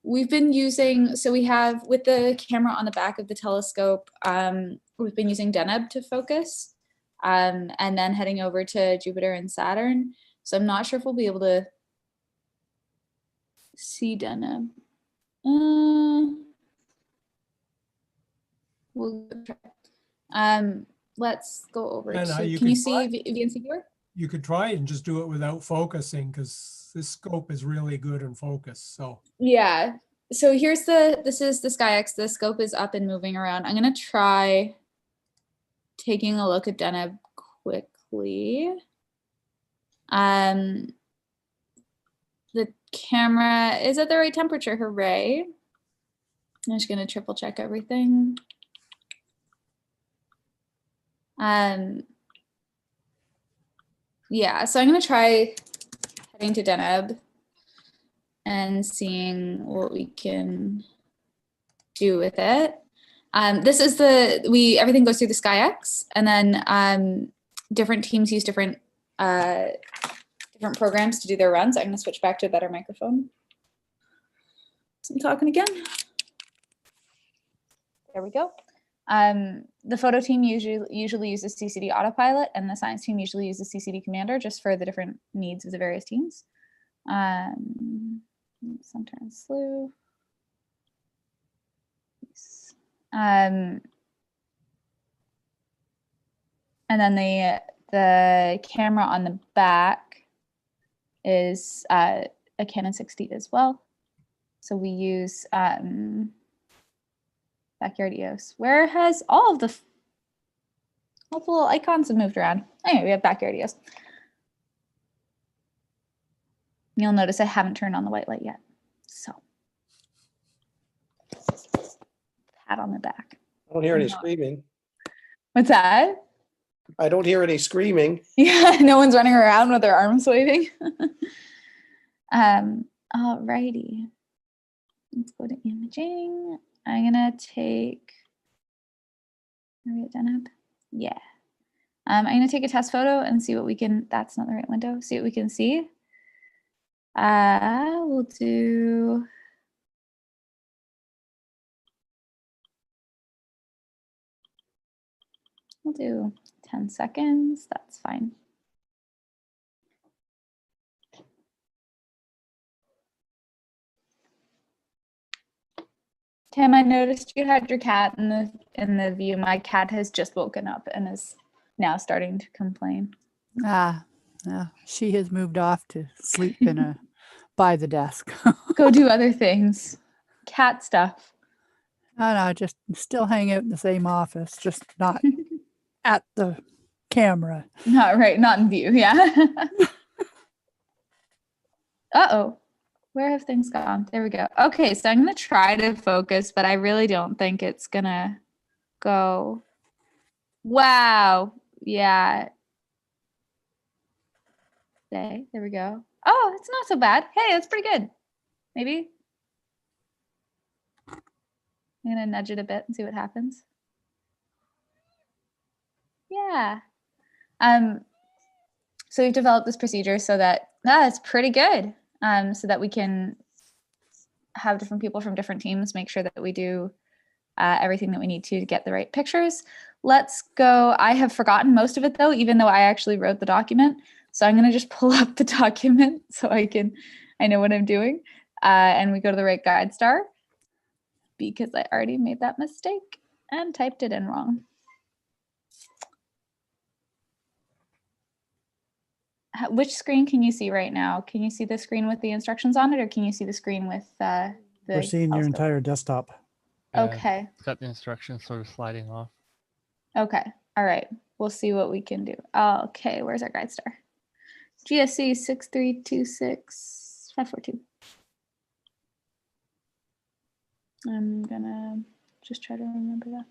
Speaker 4: We've been using, so we have with the camera on the back of the telescope, we've been using Deneb to focus, and then heading over to Jupiter and Saturn. So I'm not sure if we'll be able to see Deneb. We'll try. Let's go over
Speaker 7: And
Speaker 4: to,
Speaker 7: you
Speaker 4: can you
Speaker 7: could
Speaker 4: see
Speaker 7: try-
Speaker 4: VNC viewer?
Speaker 7: You could try and just do it without focusing because this scope is really good in focus. So
Speaker 4: Yeah. So here's this is the SkyX. The scope is up and moving around. I'm gonna try taking a look at Deneb quickly. The camera is at the right temperature, hooray. I'm just gonna triple check everything. Yeah, so I'm gonna try heading to Deneb and seeing what we can do with it. This is everything goes through the SkyX, and then different teams use different programs to do their runs. I'm gonna switch back to a better microphone. So I'm talking again. There we go. The photo team usually uses CCD Autopilot, and the science team usually uses CCD Commander, just for the different needs of the various teams. Center and slew. And then the camera on the back is a Canon 6D as well. So we use Backyard EOS. Where has all of the little icons have moved around? Anyway, we have Backyard EOS. You'll notice I haven't turned on the white light yet. So, pat on the back.
Speaker 11: I don't hear any screaming.
Speaker 4: What's that?
Speaker 11: I don't hear any screaming.
Speaker 4: Yeah, no one's running around with their arms waving. Alrighty. Let's go to imaging. I'm gonna take, are we at Deneb? Yeah. I'm gonna take a test photo and see what we can, that's not the right window, see what we can see. We'll do, we'll do 10 seconds, that's fine. Tim, I noticed you had your cat in the view. My cat has just woken up and is now starting to complain.
Speaker 1: She has moved off to sleep by the desk.
Speaker 4: Go do other things. Cat stuff.
Speaker 1: No, just still hang out in the same office, just not at the camera.
Speaker 4: Not right, not in view, yeah. Uh-oh. Where have things gone? There we go. Okay, so I'm gonna try to focus, but I really don't think it's gonna go. Wow. Yeah. There we go. Oh, it's not so bad. Hey, that's pretty good. Maybe. I'm gonna nudge it a bit and see what happens. Yeah. So we've developed this procedure so that it's pretty good. So that we can have different people from different teams make sure that we do everything that we need to get the right pictures. Let's go. I have forgotten most of it though, even though I actually wrote the document. So I'm gonna just pull up the document so I know what I'm doing. And we go to the right guide star because I already made that mistake and typed it in wrong. Which screen can you see right now? Can you see the screen with the instructions on it, or can you see the screen with the
Speaker 5: We're seeing your
Speaker 4: telescope?
Speaker 5: entire desktop.
Speaker 10: Yeah,
Speaker 4: Okay.
Speaker 10: It's got the instructions sort of sliding off.
Speaker 4: Okay. All right. We'll see what we can do. Okay. Where's our guide star? GSC 6326542. I'm gonna just try to remember that.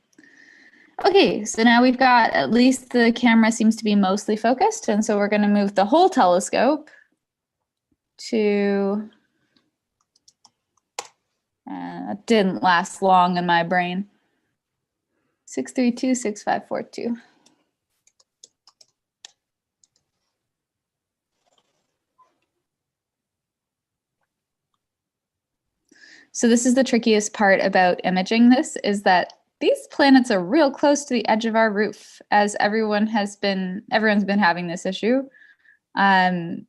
Speaker 4: Okay, so now we've got, at least the camera seems to be mostly focused. And so we're going to move the whole telescope to, it didn't last long in my brain. 632, 6542. So this is the trickiest part about imaging this, is that these planets are real close to the edge of our roof, as everyone's been having this issue. And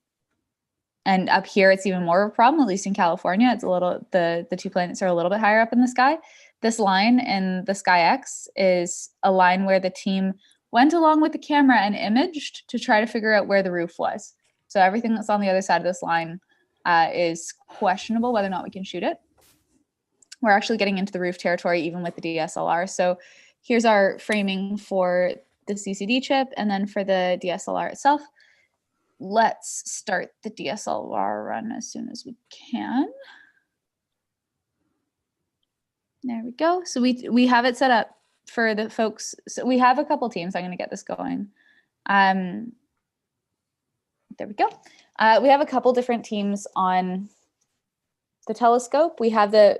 Speaker 4: up here, it's even more of a problem, at least in California. It's a little, the two planets are a little bit higher up in the sky. This line in the Sky X is a line where the team went along with the camera and imaged to try to figure out where the roof was. So everything that's on the other side of this line is questionable whether or not we can shoot it. We're actually getting into the roof territory even with the DSLR. So here's our framing for the CCD chip, and then for the DSLR itself. Let's start the DSLR run as soon as we can. There we go. So we have it set up for the folks. So we have a couple teams. I'm going to get this going. There we go. We have a couple different teams on the telescope. We have the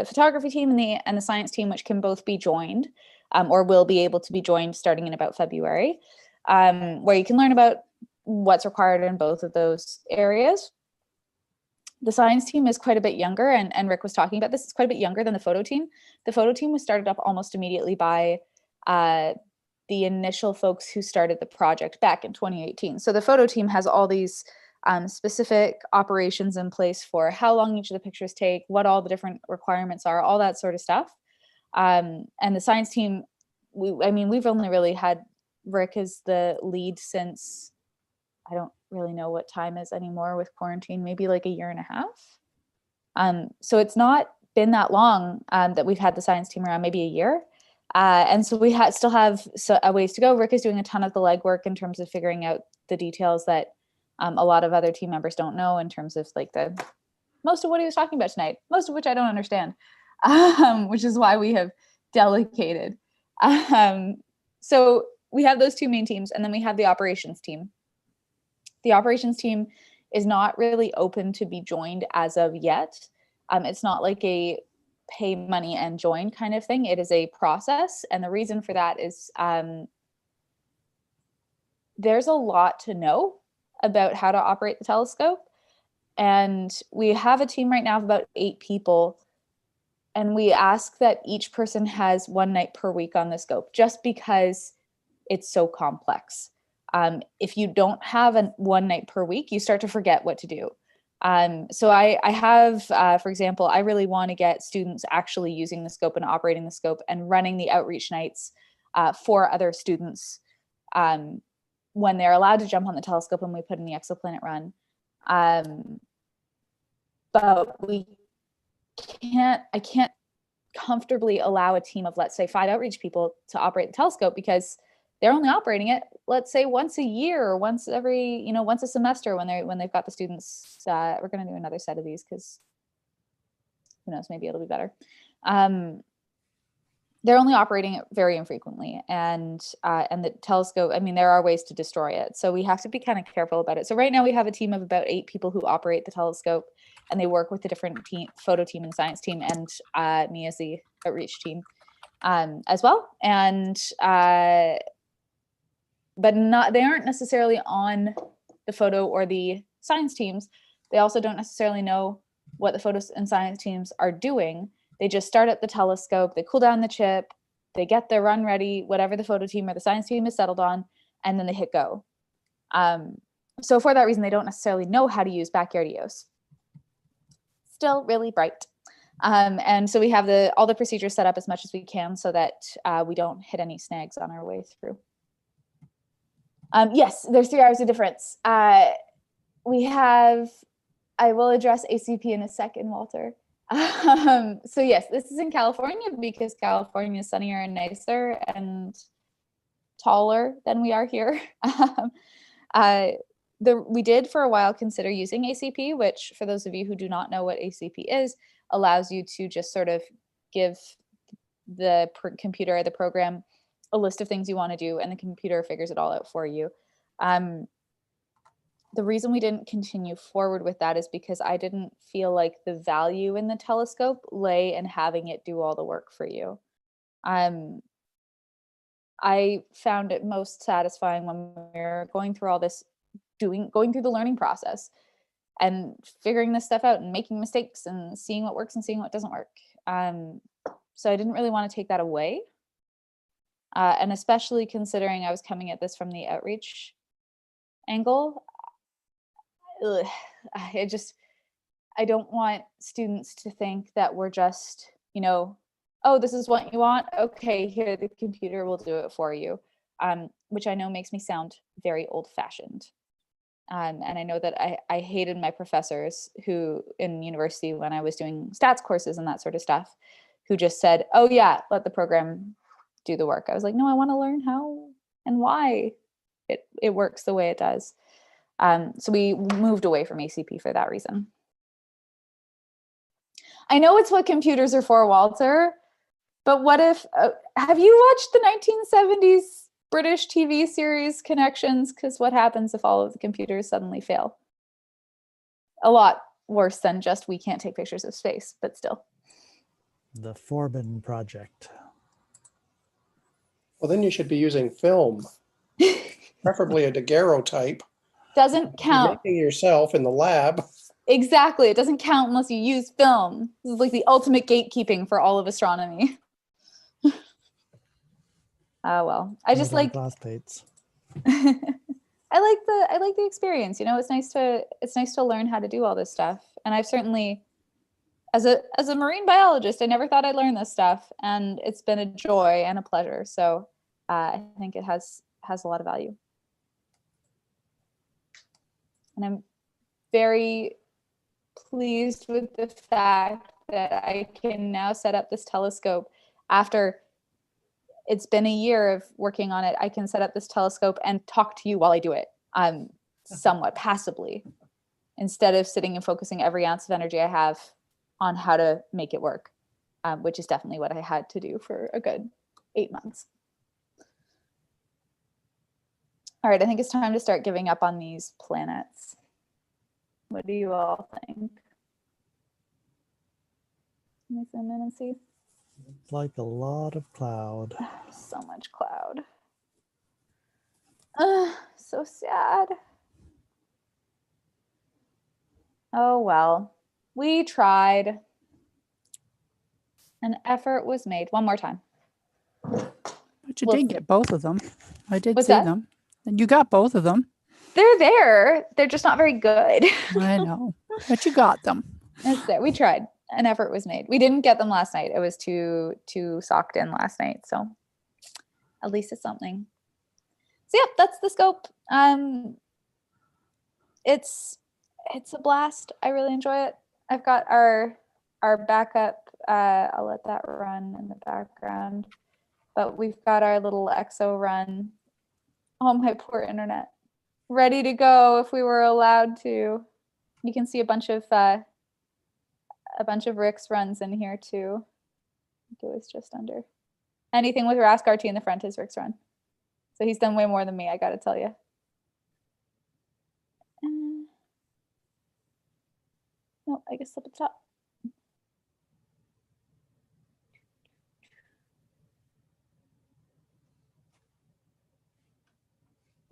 Speaker 4: photography team and the science team, which can both be joined or will be able to be joined starting in about February, where you can learn about what's required in both of those areas. The science team is quite a bit younger, and Rick was talking about this. It's quite a bit younger than the photo team. The photo team was started up almost immediately by the initial folks who started the project back in 2018. So the photo team has all these specific operations in place for how long each of the pictures take, what all the different requirements are, all that sort of stuff. And the science team, we've only really had Rick as the lead since, I don't really know what time is anymore with quarantine, maybe like a year and a half. So it's not been that long that we've had the science team around, maybe a year. And so we still have a ways to go. Rick is doing a ton of the legwork in terms of figuring out the details that a lot of other team members don't know, in terms of like most of what he was talking about tonight, most of which I don't understand, which is why we have delegated. So we have those two main teams, and then we have the operations team. The operations team is not really open to be joined as of yet. It's not like a pay money and join kind of thing. It is a process. And the reason for that is there's a lot to know about how to operate the telescope. And we have a team right now of about 8 people. And we ask that each person has 1 night per week on the scope, just because it's so complex. If you don't have 1 night per week, you start to forget what to do. So I have, for example, I really want to get students actually using the scope and operating the scope and running the outreach nights for other students when they're allowed to jump on the telescope and we put in the exoplanet run. But I can't comfortably allow a team of, let's say, 5 outreach people to operate the telescope, because they're only operating it, let's say, once a year or once a semester when they've got the students. We're going to do another set of these because who knows, maybe it'll be better. They're only operating it very infrequently, and the telescope, there are ways to destroy it. So we have to be kind of careful about it. So right now we have a team of about 8 people who operate the telescope, and they work with the different photo team and science team, and me as the outreach team as well. And they aren't necessarily on the photo or the science teams. They also don't necessarily know what the photo and science teams are doing. They just start at the telescope, they cool down the chip, they get their run ready, whatever the photo team or the science team is settled on, and then they hit go. So for that reason, they don't necessarily know how to use backyard EOS. Still really bright. And so we have all the procedures set up as much as we can so that we don't hit any snags on our way through. Yes, there's 3 hours of difference. I will address ACP in a second, Walter. So yes, this is in California because California is sunnier and nicer and taller than we are here. We did for a while consider using ACP, which, for those of you who do not know what ACP is, allows you to just sort of give the computer or the program a list of things you want to do, and the computer figures it all out for you. The reason we didn't continue forward with that is because I didn't feel like the value in the telescope lay in having it do all the work for you. I found it most satisfying when we were going through all this, going through the learning process and figuring this stuff out and making mistakes and seeing what works and seeing what doesn't work. So I didn't really want to take that away. And especially considering I was coming at this from the outreach angle, I don't want students to think that we're just, oh, this is what you want. Okay, here, the computer will do it for you, which I know makes me sound very old-fashioned. And I know that I hated my professors who in university when I was doing stats courses and that sort of stuff, who just said, oh yeah, let the program do the work. I was like, no, I want to learn how and why it works the way it does. So we moved away from ACP for that reason. I know it's what computers are for, Walter, but what if, have you watched the 1970s British TV series Connections? Because what happens if all of the computers suddenly fail? A lot worse than just we can't take pictures of space, but still.
Speaker 5: The Forbin Project.
Speaker 11: Well, then you should be using film, preferably a daguerreotype.
Speaker 4: Doesn't count.
Speaker 11: You're making yourself in the lab.
Speaker 4: Exactly. It doesn't count unless you use film. This is like the ultimate gatekeeping for all of astronomy. Well, I just like
Speaker 5: glass plates.
Speaker 4: I like the experience. It's nice to learn how to do all this stuff. And I've certainly, as a marine biologist, I never thought I'd learn this stuff, and it's been a joy and a pleasure. So I think it has a lot of value. And I'm very pleased with the fact that I can now set up this telescope after it's been a year of working on it. I can set up this telescope and talk to you while I do it, somewhat passively, instead of sitting and focusing every ounce of energy I have on how to make it work, which is definitely what I had to do for a good 8 months. All right, I think it's time to start giving up on these planets. What do you all think? Let me zoom in and see.
Speaker 5: It's like a lot of cloud.
Speaker 4: So much cloud. So sad. Oh well, we tried. An effort was made. One more time.
Speaker 1: But you did get both of them. I did
Speaker 4: What's
Speaker 1: see
Speaker 4: that?
Speaker 1: them. And you got both of them.
Speaker 4: They're there. They're just not very good.
Speaker 1: I know. But you got them.
Speaker 4: It's there. We tried. An effort was made. We didn't get them last night. It was too socked in last night. So at least it's something. So yeah, that's the scope. It's a blast. I really enjoy it. I've got our backup. I'll let that run in the background. But we've got our little EXO run. Oh, my poor internet. Ready to go if we were allowed to. You can see a bunch of Rick's runs in here too. I think it was just under. Anything with RASC-RT in the front is Rick's run. So he's done way more than me, I gotta tell you. No, I guess up at the top.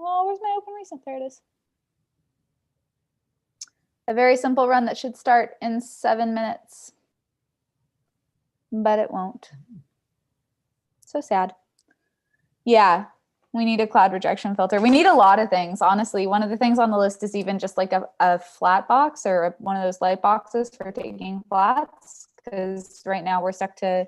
Speaker 4: Oh, where's my open recent? There it is. A very simple run that should start in 7 minutes, but it won't. So sad. Yeah, we need a cloud rejection filter. We need a lot of things, honestly. One of the things on the list is even just like a flat box or one of those light boxes for taking flats, because right now we're stuck to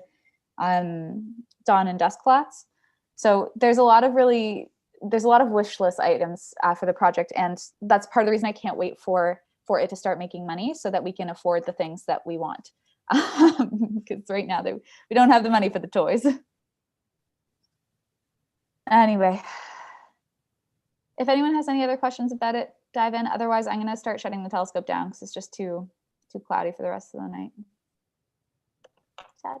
Speaker 4: dawn and dusk flats. So there's a lot of wish list items for the project, and that's part of the reason I can't wait for it to start making money so that we can afford the things that we want. Because right now we don't have the money for the toys. Anyway, if anyone has any other questions about it, dive in. Otherwise, I'm going to start shutting the telescope down because it's just too cloudy for the rest of the night. Sad.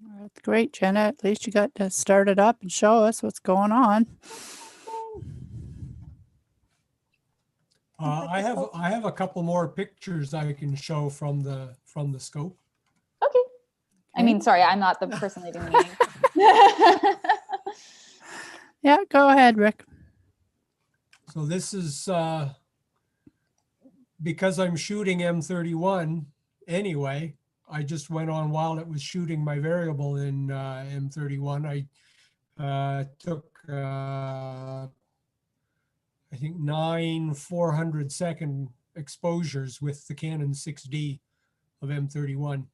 Speaker 1: All right, That's great, Jenna. At least you got to start it up and show us what's going on.
Speaker 7: I have a couple more pictures I can show from the scope.
Speaker 4: Okay. I mean,
Speaker 1: Okay.
Speaker 4: sorry, I'm not the person leading the meeting.
Speaker 1: Yeah, go ahead, Rick.
Speaker 7: So this is because I'm shooting M31 anyway. I just went on while it was shooting my variable in M31. I took I think 9 400-second exposures with the Canon 6D of M31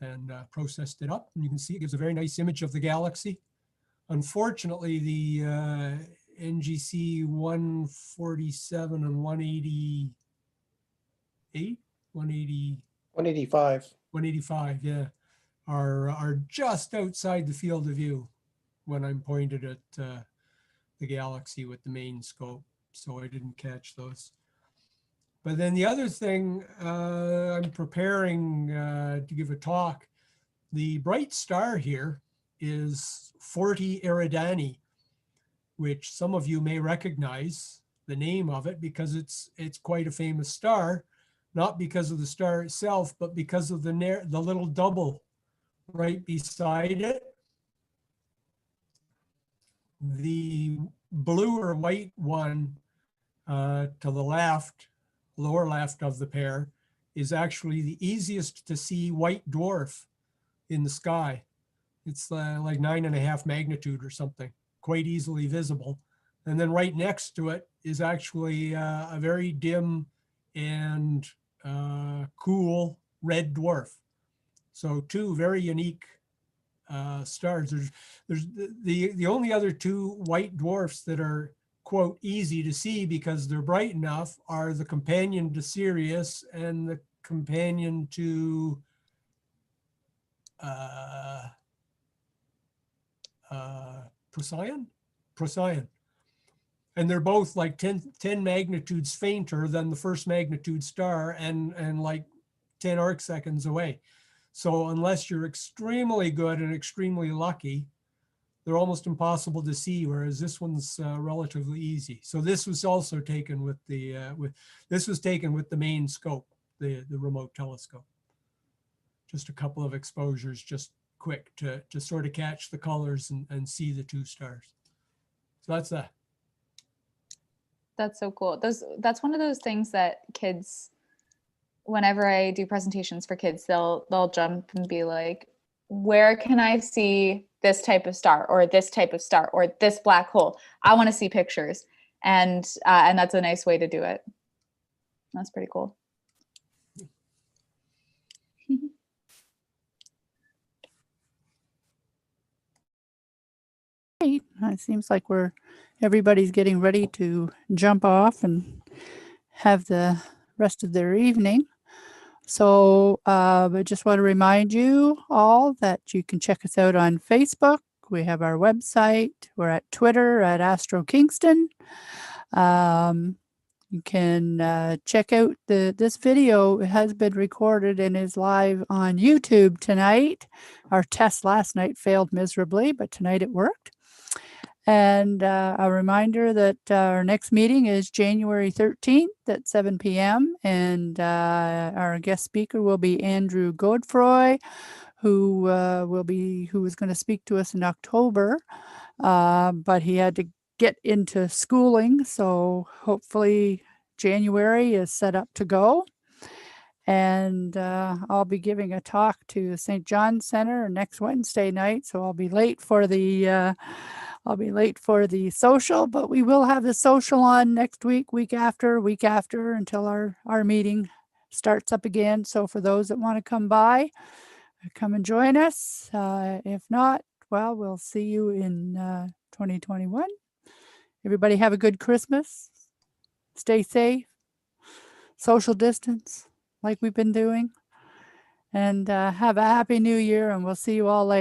Speaker 7: and processed it up. And you can see it gives a very nice image of the galaxy. Unfortunately, the NGC 147 and 188,
Speaker 11: 185.
Speaker 7: 185, yeah, are just outside the field of view when I'm pointed at the galaxy with the main scope. So I didn't catch those. But then the other thing, I'm preparing to give a talk. The bright star here is 40 Eridani, which some of you may recognize the name of it because it's quite a famous star, not because of the star itself, but because of the little double right beside it. The blue or white one to the left, lower left of the pair, is actually the easiest to see white dwarf in the sky. It's like 9.5 magnitude or something, quite easily visible. And then right next to it is actually a very dim and cool red dwarf. So two very unique stars. There's the only other two white dwarfs that are, quote, easy to see because they're bright enough are the companion to Sirius and the companion to Procyon. And they're both like 10 magnitudes fainter than the first magnitude star and like 10 arc seconds away. So unless you're extremely good and extremely lucky, they're almost impossible to see, whereas this one's relatively easy. So this was also taken with the main scope, the remote telescope. Just a couple of exposures, just quick to sort of catch the colors and see the two stars. So that's that.
Speaker 4: That's so cool. That's one of those things that kids, whenever I do presentations for kids, they'll jump and be like, where can I see this type of star or this type of star or this black hole? I want to see pictures. And that's a nice way to do it. That's pretty cool.
Speaker 1: It seems like everybody's getting ready to jump off and have the rest of their evening. So I just want to remind you all that you can check us out on Facebook. We have our website. We're at Twitter at RASC-Kingston. You can check out this video. It has been recorded and is live on YouTube tonight. Our test last night failed miserably, but tonight it worked. And a reminder that our next meeting is January 13th at 7 p.m. And our guest speaker will be Andrew Godefroy, who was going to speak to us in October, but he had to get into schooling. So hopefully January is set up to go. And I'll be giving a talk to St. John's Center next Wednesday night. So I'll be late for the social, but we will have the social on next week after, until our meeting starts up again. So for those that want to come by, come and join us. If not, well, we'll see you in 2021. Everybody have a good Christmas. Stay safe. Social distance like we've been doing. And have a happy new year, and we'll see you all later.